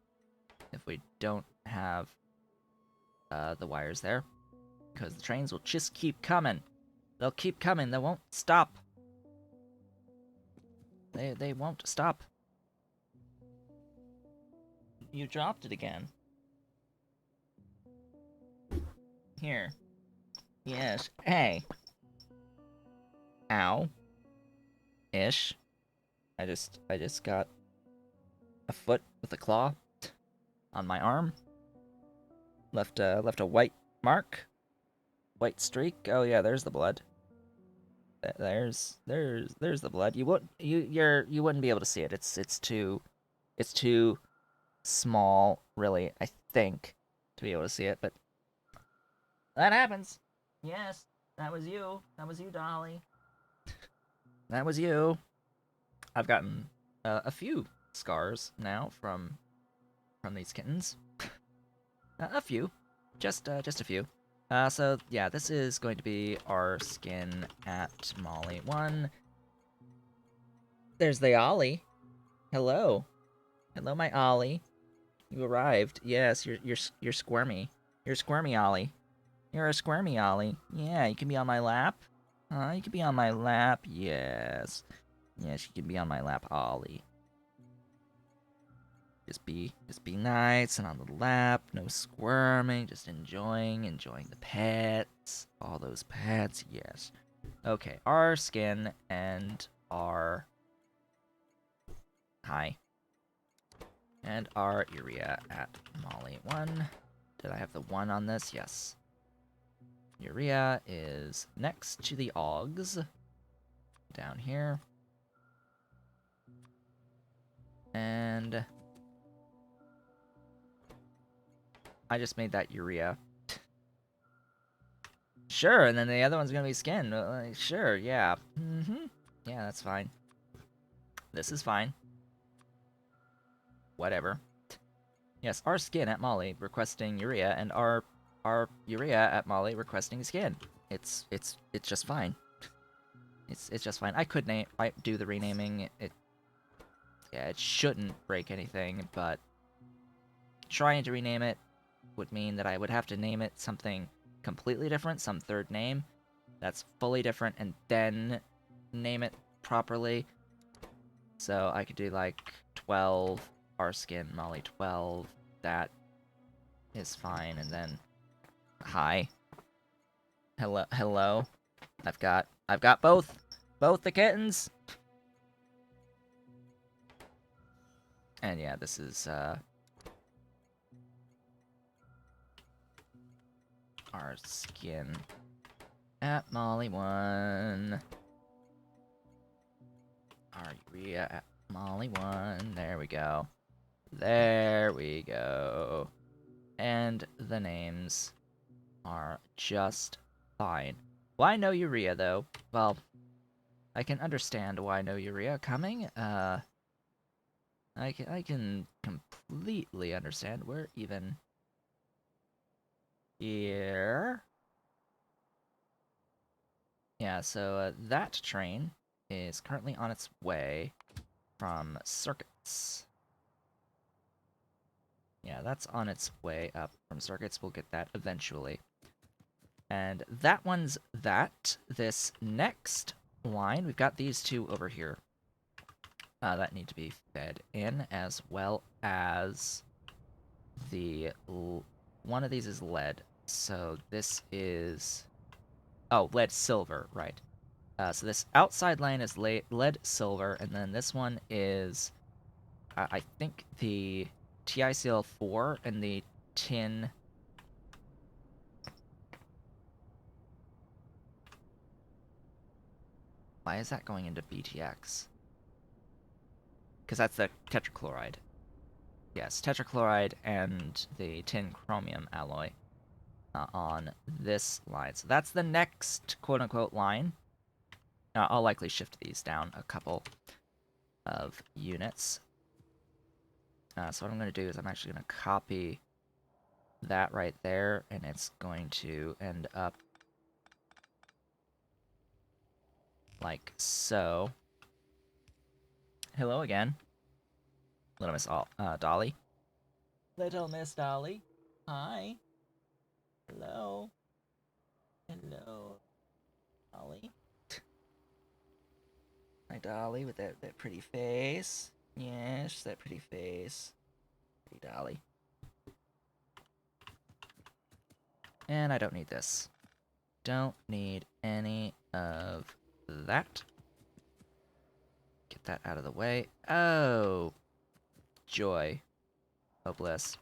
A: if we don't have the wires there. Because the trains will just keep coming. They'll keep coming. They won't stop. They won't stop. You dropped it again. Here. Yes. Hey. Ow. Ish. I just got a foot with a claw on my arm. Left a white mark. White streak. Oh yeah, there's the blood. There's the blood. You wouldn't be able to see it. It's too small, really, I think, to be able to see it, but that happens. Yes, that was you. That was you, Dolly. That was you. I've gotten a few scars now from these kittens. A few, just a few. So yeah, this is going to be our skin at Molly 1. There's the Ollie. Hello. Hello, my Ollie. You arrived. Yes, you're squirmy. You're squirmy Ollie. You're a squirmy Ollie. Yeah, you can be on my lap. You can be on my lap. Yes. Yes, you can be on my lap, Ollie. Just be nice and on the lap. No squirming. Just enjoying the pets. All those pets. Yes. Okay, our skin and our hi. And our urea at Molly 1. Did I have the 1 on this? Yes. Urea is next to the Augs. Down here. And I just made that urea. Sure, and then the other one's gonna be skin. Sure, yeah. Yeah, that's fine. This is fine. Whatever. Yes, our skin at Molly requesting urea, and our urea at Molly requesting skin. It's just fine. It's just fine. I could do the renaming. Yeah, it shouldn't break anything, but trying to rename it would mean that I would have to name it something completely different, some third name that's fully different, and then name it properly. So I could do like 12, our skin, Molly 12, that is fine, and then hi. Hello. I've got both the kittens. And yeah, this is our skin at Molly 1. Our urea at Moly 1. There we go. There we go. And the names are just fine. Why no urea, though? Well, I can understand why no urea coming. I can completely understand. We're even here. Yeah, so that train is currently on its way from circuits. Yeah, that's on its way up from circuits. We'll get that eventually. And that one's that. This next line, we've got these two over here that need to be fed in, as well as the... one of these is lead. So this is... oh, lead silver, right. So this outside line is lead silver, and then this one is, I think, the TiCl4 and the tin. Why is that going into BTX? Because that's the tetrachloride. Yes, tetrachloride and the tin chromium alloy on this line. So that's the next quote-unquote line. I'll likely shift these down a couple of units. So what I'm going to do is I'm actually going to copy that right there, and it's going to end up like so. Hello again. Little Miss Dolly. Little Miss Dolly. Hi. Hello. Hello. Dolly. Hi, Dolly, with that pretty face. Yes, that pretty face. Pretty Dolly. And I don't need this. Don't need any of that. Get that out of the way. Oh, joy. Oh, bliss.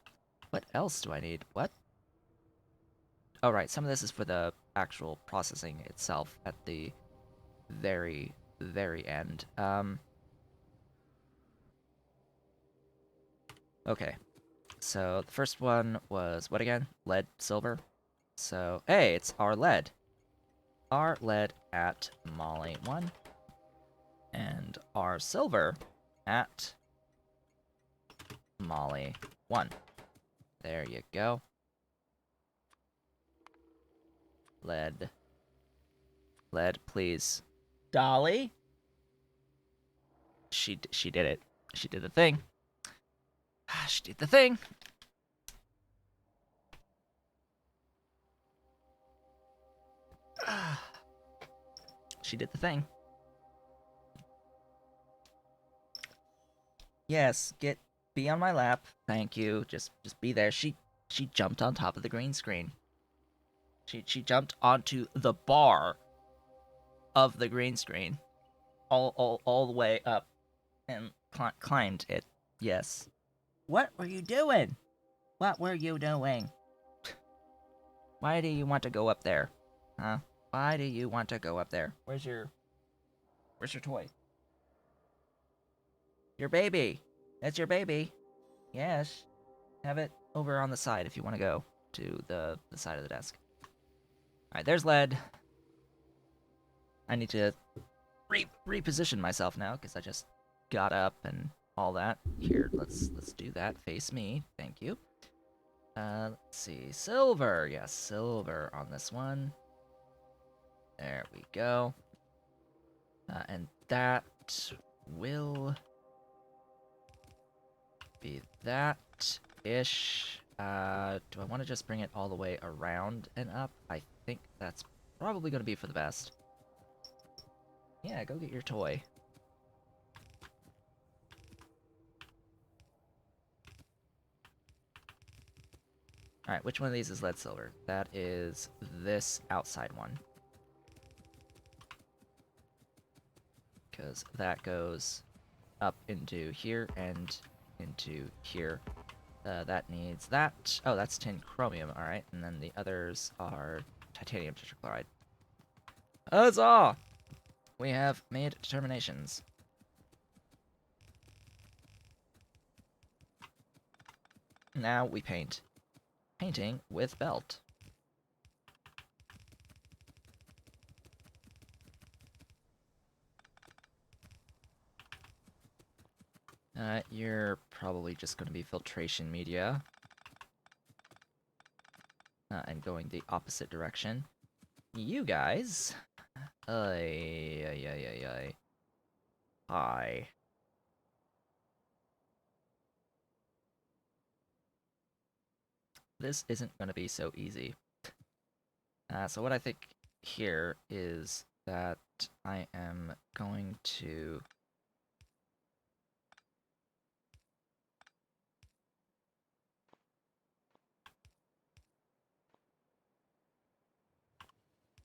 A: What else do I need? What? Oh, right. Some of this is for the actual processing itself at the very, very end. Okay. So the first one was what again? Lead, silver. So, hey, it's our lead. Our lead at Molly 1. And our silver at Molly 1. There you go. Lead. Lead, please. Dolly? She did it. She did the thing. She did the thing. She did the thing. Yes, be on my lap. Thank you. Just be there. She jumped on top of the green screen. She jumped onto the bar of the green screen, all the way up, and climbed it. Yes. What were you doing? What were you doing? Why do you want to go up there? Huh? Why do you want to go up there? Where's your toy? Your baby. That's your baby. Yes. Have it over on the side if you want to go to the side of the desk. Alright, there's lead. I need to reposition myself now because I just got up and all that. Here, let's do that. Face me. Thank you. Let's see. Silver. Yes, silver on this one. There we go. And that will be that-ish. Do I want to just bring it all the way around and up? I think that's probably going to be for the best. Yeah, go get your toy. Alright, which one of these is lead silver? That is this outside one. Because that goes up into here and into here. That needs that. Oh, that's tin chromium, alright. And then the others are titanium tetrachloride. Huzzah! We have made determinations. Now we paint. Painting with belt. You're probably just going to be filtration media. And going the opposite direction. You guys... Hi. This isn't going to be so easy. So what I think here is that I am going to...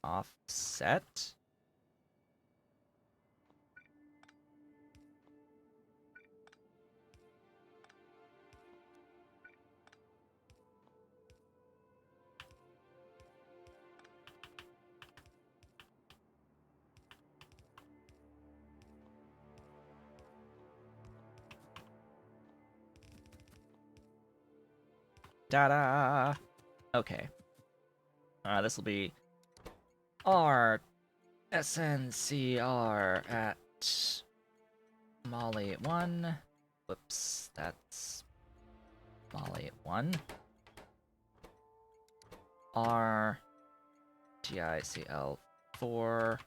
A: offset? Ta-da! Okay. This will be R SNCR at Molly 1. Whoops, that's Molly 1. R TICL 4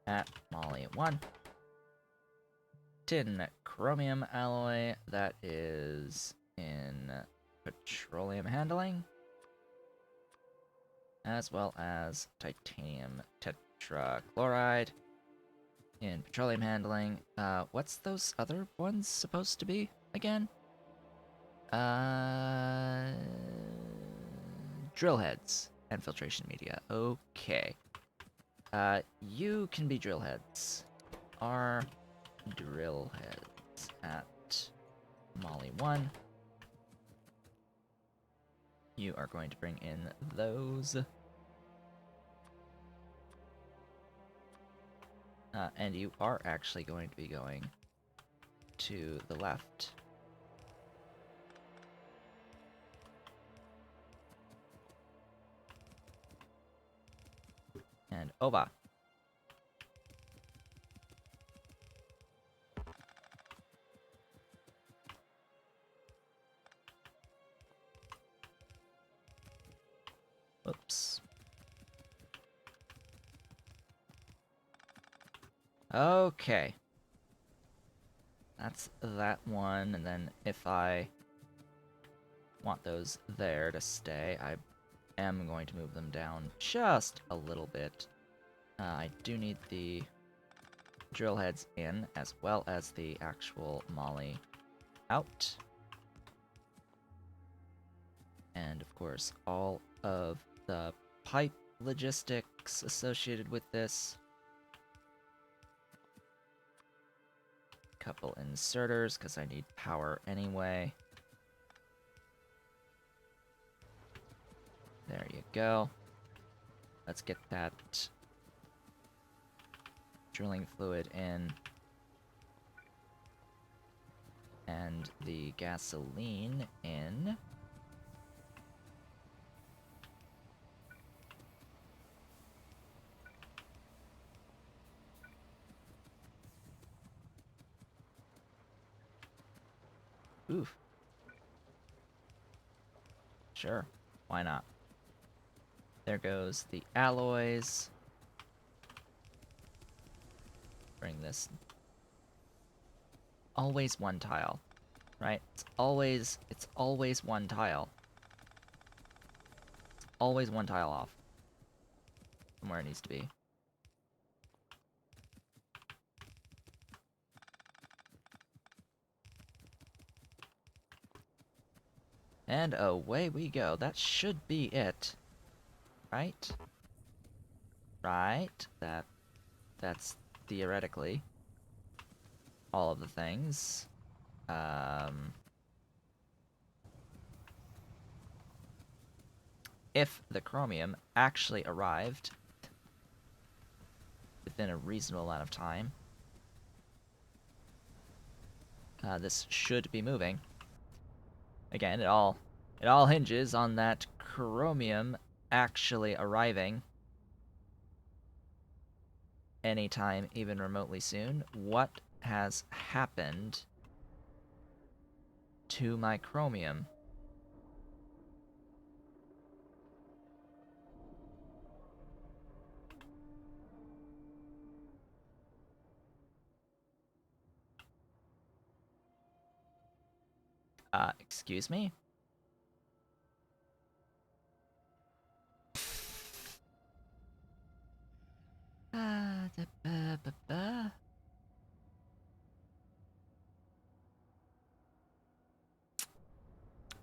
A: at Molly 1. Tin chromium alloy, that is in petroleum handling, as well as titanium tetrachloride in petroleum handling. What's those other ones supposed to be again? Drill heads and filtration media. Okay. You can be drill heads. Are drill heads at Molly 1. You are going to bring in those. And you are actually going to be going to the left. And over. Oops. Okay. That's that one, and then if I want those there to stay, I am going to move them down just a little bit. I do need the drill heads in, as well as the actual molly out. And of course, all of the pipe logistics associated with this. Couple inserters, because I need power anyway. There you go. Let's get that drilling fluid in. And the gasoline in. Oof. Sure, why not? There goes the alloys. Bring this. Always one tile, right? It's always one tile. It's always one tile off from where it needs to be. And away we go. That should be it. Right? Right? That's theoretically all of the things. If the chromium actually arrived within a reasonable amount of time, this should be moving. Again, it all hinges on that chromium actually arriving anytime, even remotely soon. What has happened to my chromium? Excuse me?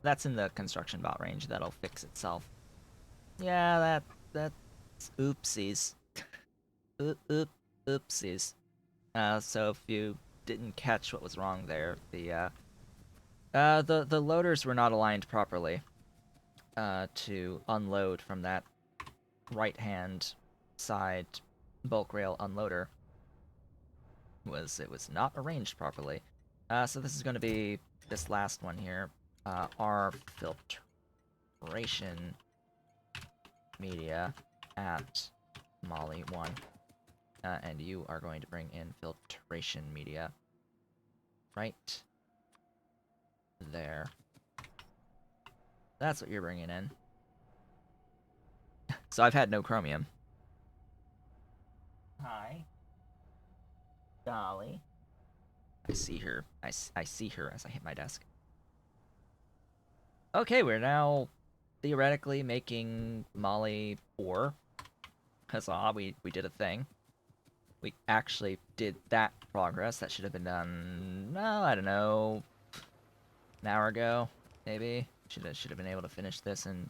A: That's in the construction bot range. That'll fix itself. Yeah, that's oopsies. Oopsies. So if you didn't catch what was wrong there, the loaders were not aligned properly to unload from that right-hand side bulk rail unloader. It was not arranged properly. So this is going to be this last one here. Our filtration media at Molly 1. And you are going to bring in filtration media right there. That's what you're bringing in. So I've had no chromium. Hi. Dolly. I see her. I see her as I hit my desk. Okay, we're now theoretically making Molly 4. Huzzah, we did a thing. We actually did that progress. That should have been done, no, I don't know, an hour ago, maybe. Should have been able to finish this in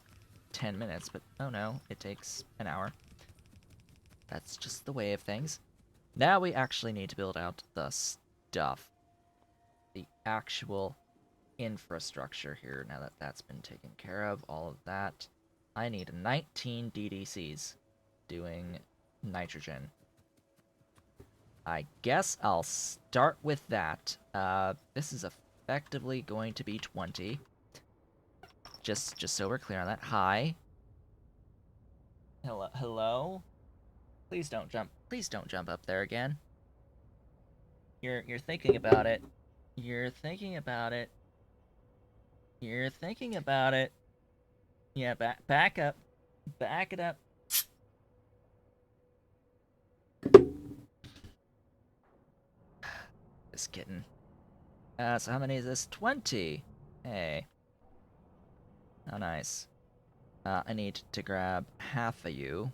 A: 10 minutes, but oh no, it takes an hour. That's just the way of things. Now we actually need to build out the stuff. The actual infrastructure here, now that that's been taken care of, all of that. I need 19 DDCs doing nitrogen. I guess I'll start with that. This is effectively going to be 20. Just so we're clear on that. Hi. Hello? Please don't jump. Please don't jump up there again. You're thinking about it. You're thinking about it. You're thinking about it. Yeah, back up. Back it up. This kitten. So how many is this? 20. Hey. How nice. I need to grab half of you.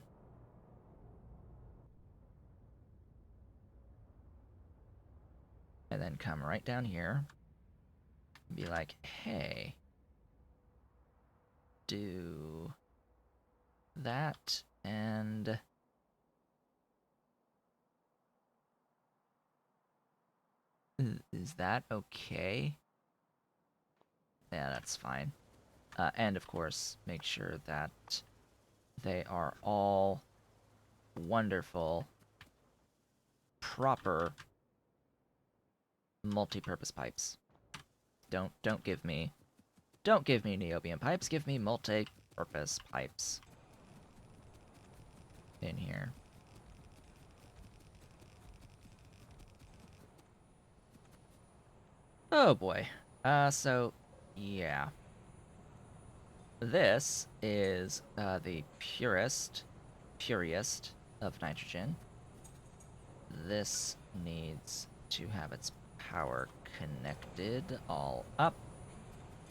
A: And then come right down here. And be like, hey. Do that and is that okay? Yeah, that's fine. And of course, make sure that they are all wonderful, proper multi-purpose pipes. Don't give me niobium pipes. Give me multi-purpose pipes in here. Oh boy. So yeah. This is the purest of nitrogen. This needs to have its power connected all up.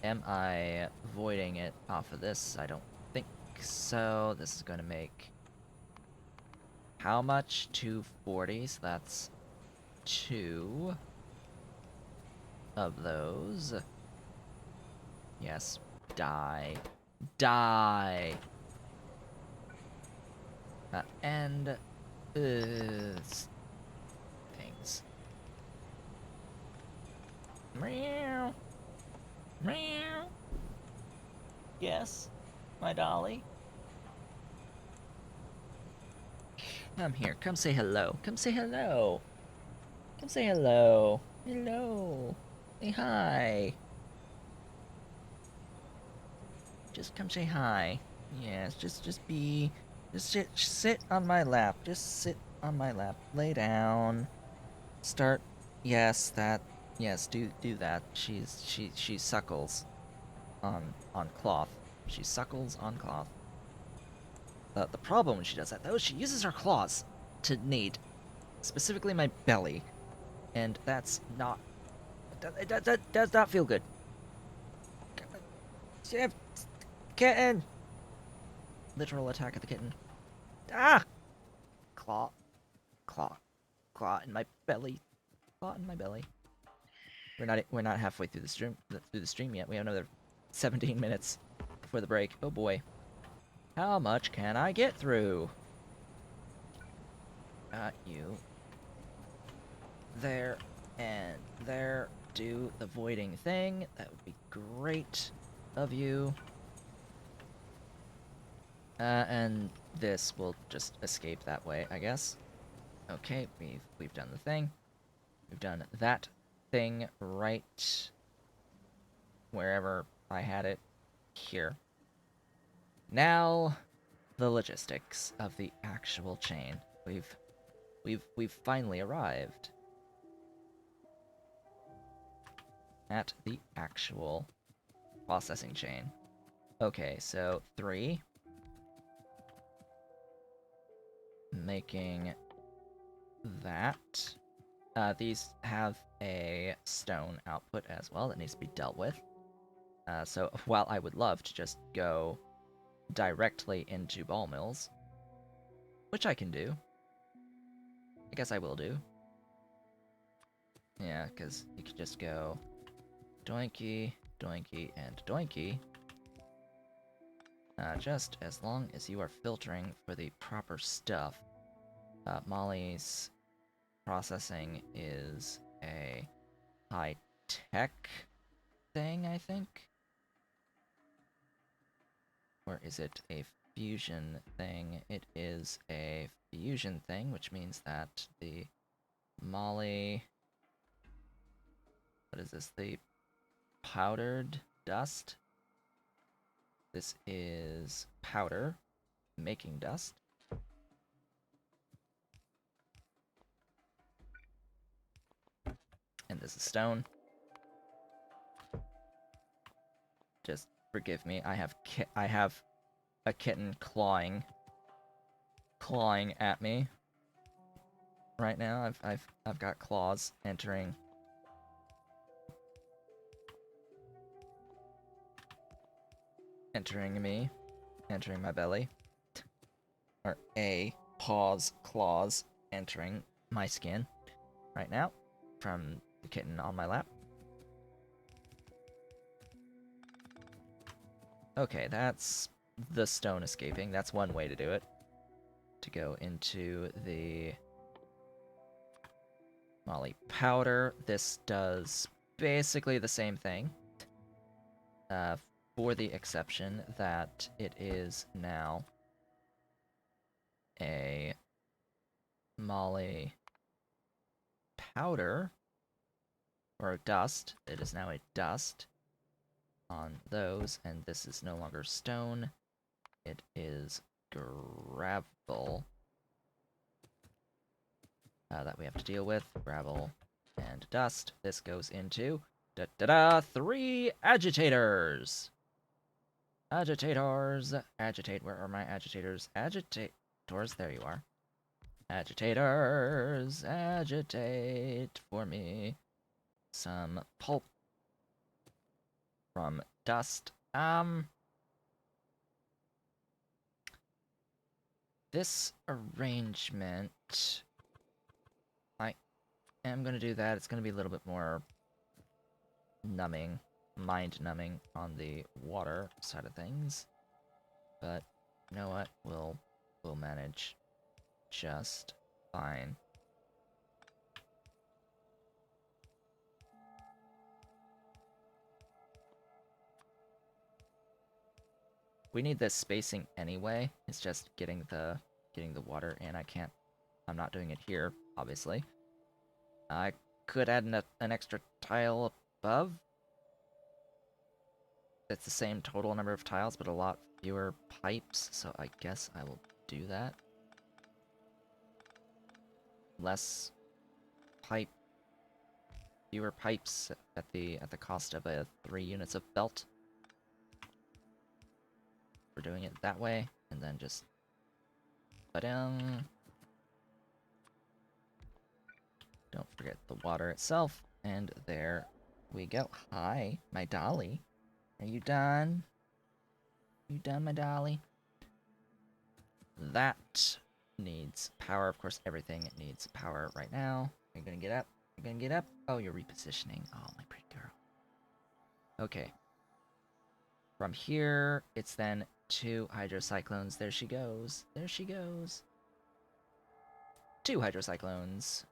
A: Am I voiding it off of this? I don't think so. This is going to make how much? 240, so that's 2 of those. Yes, die. Die! And things. Meow. Meow. Yes, my dolly. Come here. Come say hello. Come say hello. Come say hello. Hello. Say hi. Just come say hi. Yes, just be... Just sit on my lap. Just sit on my lap. Lay down. Start... Yes, that... Yes, do that. She suckles on cloth. She suckles on cloth. The problem when she does that, though, is she uses her claws to knead, specifically my belly, and that's not... That does not feel good. Kitten! Literal attack of the kitten. Ah! Claw. Claw. Claw in my belly. Claw in my belly. We're not halfway through the stream yet. We have another 17 minutes before the break. Oh boy. How much can I get through? You. There and there. Do the voiding thing. That would be great of you. And this will just escape that way, I guess. Okay, we've done the thing. We've done that thing right wherever I had it here. Now, the logistics of the actual chain. We've finally arrived at the actual processing chain. Okay, so 3. Making that. These have a stone output as well that needs to be dealt with. So while I would love to just go directly into ball mills, which I can do, I guess I will do. Yeah, because you could just go doinky, doinky, and doinky. Just as long as you are filtering for the proper stuff. Molly's processing is a high-tech thing, I think? Or is it a fusion thing? It is a fusion thing, which means that the Molly... What is this? The powdered dust? This is powder making dust. And this is stone. Just forgive me. I have a kitten clawing at me right now. I've got claws entering me, entering my belly. Or a paw's claws entering my skin right now from the kitten on my lap. Okay, that's the stone escaping. That's one way to do it. To go into the Molly powder. This does basically the same thing. For the exception that it is now a Molly powder, or a dust. It is now a dust on those, and this is no longer stone. It is gravel that we have to deal with. Gravel and dust. This goes into 3 agitators. Agitators. Agitate. Where are my agitators? Agitators. There you are. Agitators. Agitate for me some pulp from dust. This arrangement, I am going to do that. It's going to be a little bit more numbing, mind-numbing on the water side of things. But you know what? We'll manage just fine. We need this spacing anyway. It's just getting the water in. I'm not doing it here, obviously. I could add an extra tile above. it's the same total number of tiles, but a lot fewer pipes, so I guess I will do that. Less pipe, fewer pipes at the cost of 3 units of belt. We're doing it that way, and then just ba-dum. Don't forget the water itself, and there we go. Hi, my dolly. Are you done? You done, my dolly? That needs power. Of course, everything needs power right now. Are you gonna get up? You're gonna get up? Oh, you're repositioning. Oh, my pretty girl. Okay. From here, it's then 2 hydrocyclones. There she goes. There she goes. 2 hydrocyclones.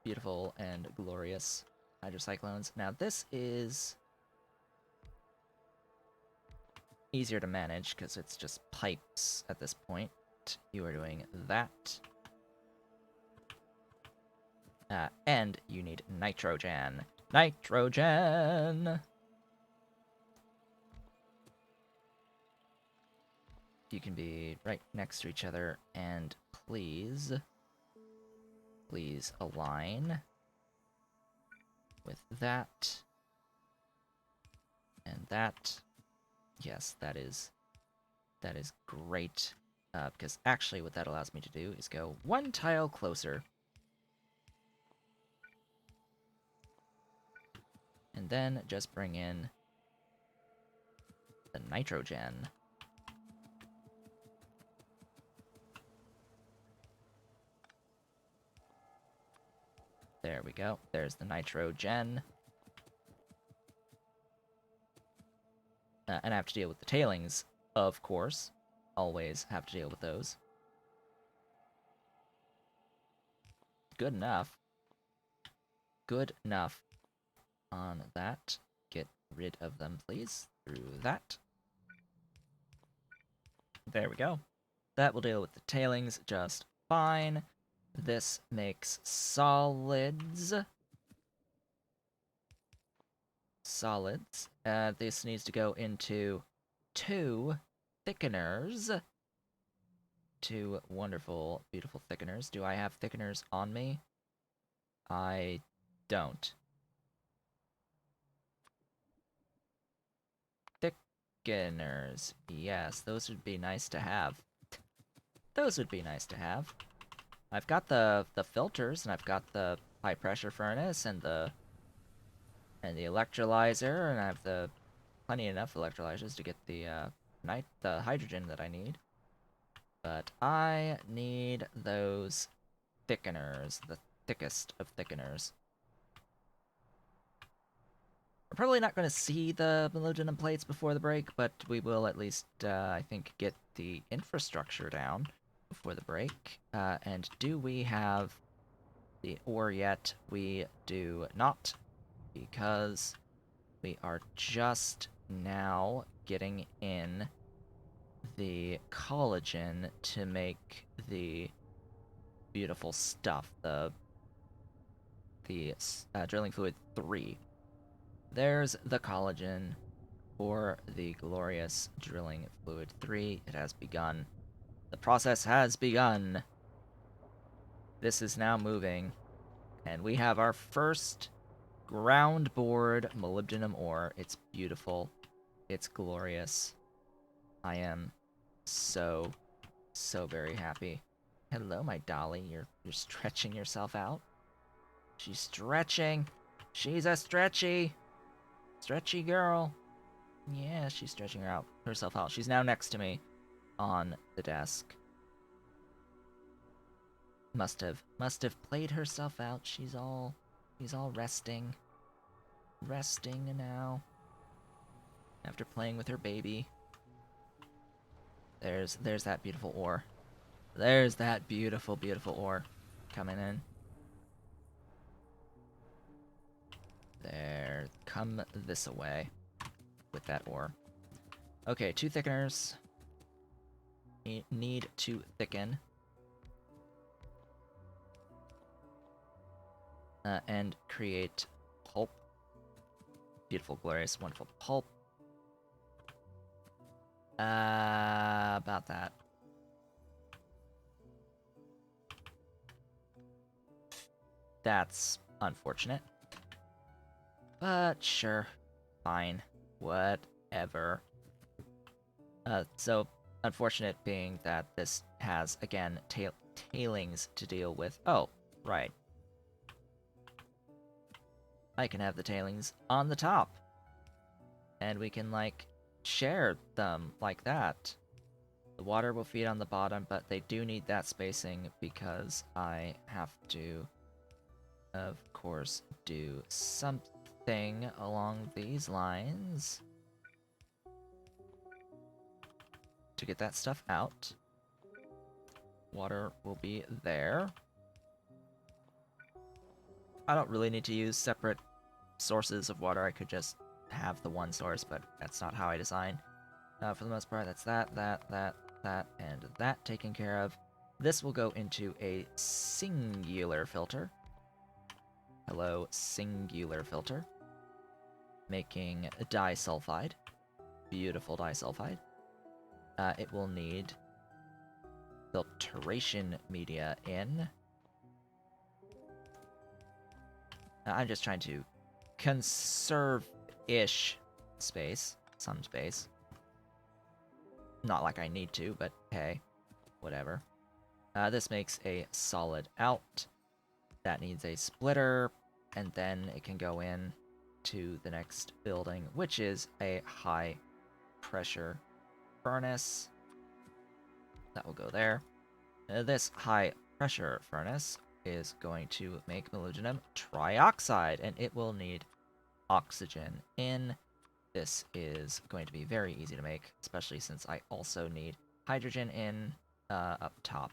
A: Beautiful and glorious hydrocyclones. Now, this is easier to manage because it's just pipes at this point. You are doing that. And you need nitrogen. Nitrogen! You can be right next to each other, and please align with that. And that. Yes, that is great. Because actually what that allows me to do is go 1 tile closer. And then just bring in the nitrogen. There we go. There's the nitrogen. And I have to deal with the tailings, of course. Always have to deal with those. Good enough. Good enough on that. Get rid of them, please. Through that. There we go. That will deal with the tailings just fine. This makes solids. Solids. This needs to go into 2 thickeners. 2 wonderful, beautiful thickeners. Do I have thickeners on me? I don't. Thickeners. Yes, those would be nice to have. Those would be nice to have. I've got the filters, and I've got the high pressure furnace, and the electrolyzer, and I have the plenty enough electrolyzers to get the hydrogen that I need. But I need those thickeners, the thickest of thickeners. We're probably not going to see the molybdenum plates before the break, but we will at least, I think, get the infrastructure down before the break. And do we have the ore yet? We do not, because we are just now getting in the collagen to make the beautiful stuff, the drilling fluid 3. There's the collagen for the glorious drilling fluid 3. It has begun. The process has begun. This is now moving, and we have our first ground bored molybdenum ore. It's beautiful. It's glorious. I am so very happy. Hello, my dolly. You're stretching yourself out. She's stretching. She's a stretchy girl. Yeah, she's stretching herself out. She's now next to me on the desk. Must have played herself out. She's all resting now after playing with her baby. There's that beautiful ore. There's that beautiful ore coming in. There, come this away with that ore. Okay, 2 thickeners. Need to thicken. And create pulp. Beautiful, glorious, wonderful pulp. About that. That's unfortunate. But sure. Fine. Whatever. So unfortunate being that this has, again, tailings to deal with. Oh, right. I can have the tailings on the top. And we can, like, share them like that. The water will feed on the bottom, but they do need that spacing because I have to, of course, do something along these lines to get that stuff out. Water will be there. I don't really need to use separate sources of water. I could just have the one source, but that's not how I design. For the most part, that's that, and that taken care of. This will go into a singular filter. Hello, singular filter. Making disulfide. Beautiful disulfide. It will need filtration media in. I'm just trying to conserve-ish space. Some space. Not like I need to, but hey, whatever. This makes a solid out. That needs a splitter, and then it can go in to the next building, which is a high pressure furnace. That will go there. This high pressure furnace is going to make molybdenum trioxide, and it will need oxygen in. This is going to be very easy to make, especially since I also need hydrogen in up top,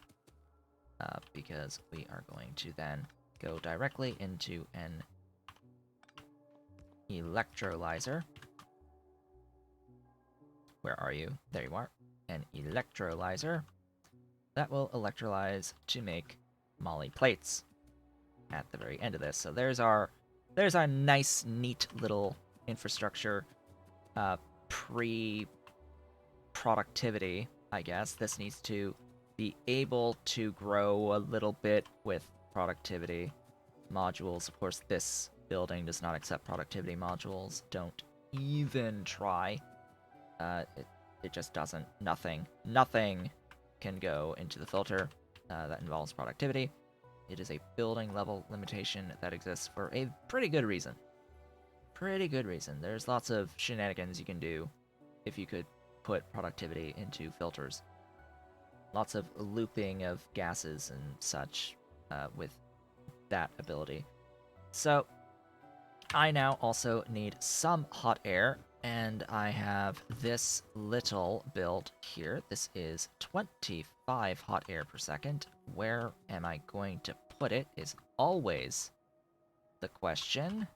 A: because we are going to then go directly into an electrolyzer. Where are you? There you are. An electrolyzer that will electrolyze to make moly plates at the very end of this. So there's our nice, neat little infrastructure pre-productivity, I guess. This needs to be able to grow a little bit with productivity modules. Of course, this building does not accept productivity modules. Don't even try. It just doesn't. Nothing can go into the filter that involves productivity. It is a building level limitation that exists for a pretty good reason. There's lots of shenanigans you can do if you could put productivity into filters. Lots of looping of gases and such with that ability. So I now also need some hot air, and I have this little build here. This is 25 hot air per second. Where am I going to put it is always the question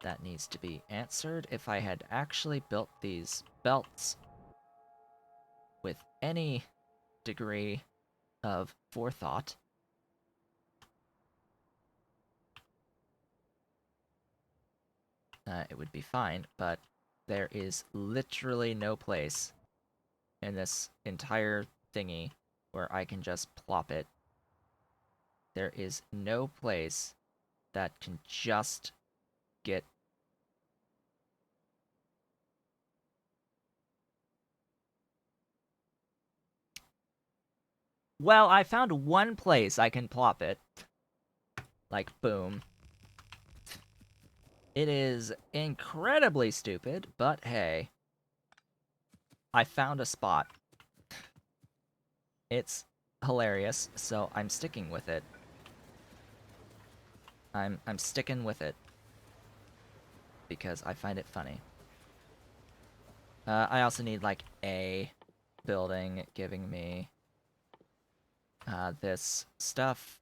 A: that needs to be answered. If I had actually built these belts with any degree of forethought, it would be fine, but there is literally no place in this entire thingy where I can just plop it. There is no place that can just get... Well, I found one place I can plop it. Like, boom. It is incredibly stupid, but hey. I found a spot. It's hilarious, so I'm sticking with it. I'm sticking with it. Because I find it funny. I also need, like, a building giving me this stuff.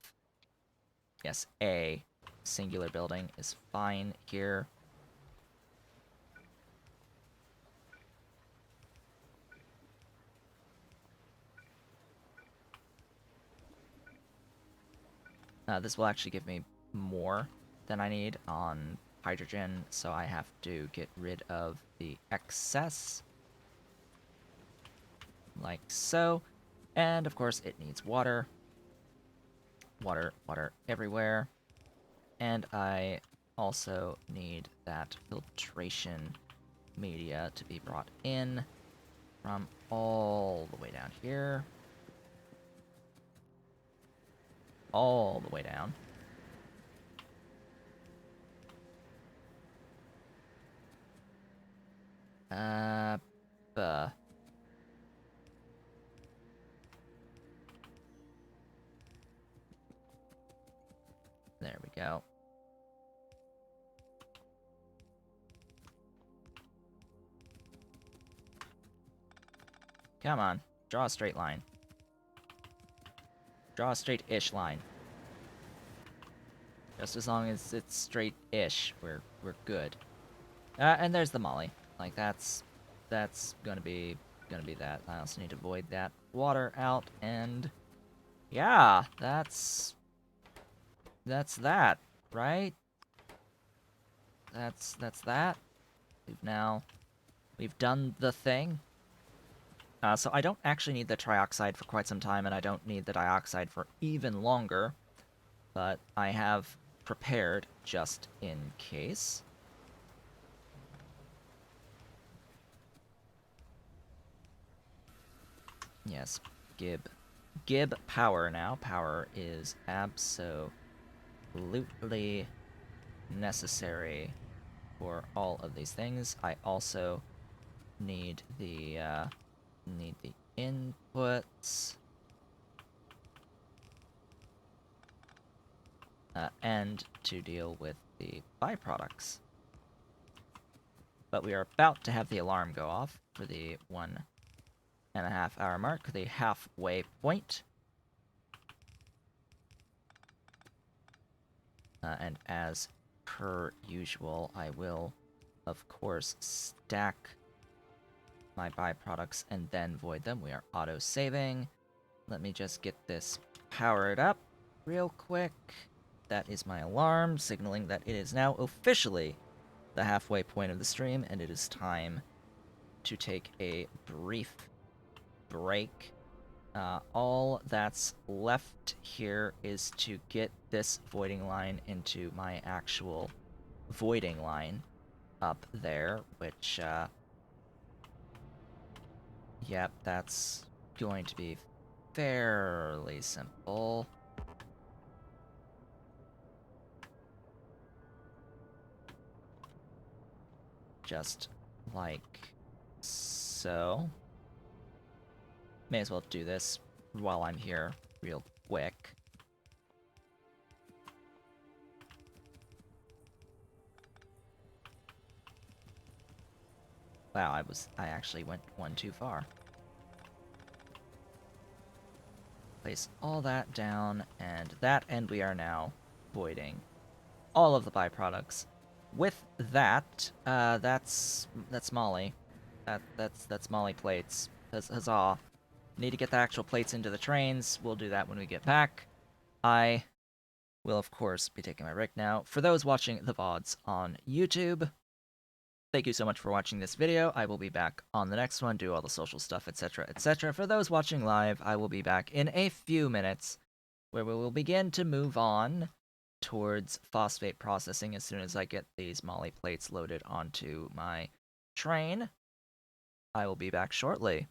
A: Yes, a singular building is fine here. This will actually give me more than I need on hydrogen, so I have to get rid of the excess. like so. And of course, it needs water. Water, water everywhere. And I also need that filtration media to be brought in from all the way down here. All the way down. Buh. There we go. Come on, draw a straight line. Draw a straight-ish line. Just as long as it's straight-ish, we're good. And there's the molly. Like that's gonna be that. I also need to void that water out, and yeah, that's that, right? That's that. We've done the thing. So I don't actually need the trioxide for quite some time, and I don't need the dioxide for even longer, but I have prepared just in case. Yes, Gib power now. Power is absolutely necessary for all of these things. I also need the inputs. And to deal with the byproducts. But we are about to have the alarm go off for the 1.5 hour mark, the halfway point. And as per usual, I will, of course, stack my byproducts and then void them. We are auto-saving. Let me just get this powered up real quick. That is my alarm, signaling that it is now officially the halfway point of the stream, and it is time to take a brief break. All that's left here is to get this voiding line into my actual voiding line up there, which, yep, that's going to be fairly simple. Just like so. May as well do this while I'm here real quick. Wow, I actually went one too far. Place all that down, and we are now voiding all of the byproducts. With that, that's Molly. That's Molly plates. Huzzah. Need to get the actual plates into the trains. We'll do that when we get back. I will, of course, be taking my break now. For those watching the VODs on YouTube, thank you so much for watching this video. I will be back on the next one, do all the social stuff, etc., etc. For those watching live, I will be back in a few minutes, where we will begin to move on towards phosphate processing as soon as I get these molly plates loaded onto my train. I will be back shortly.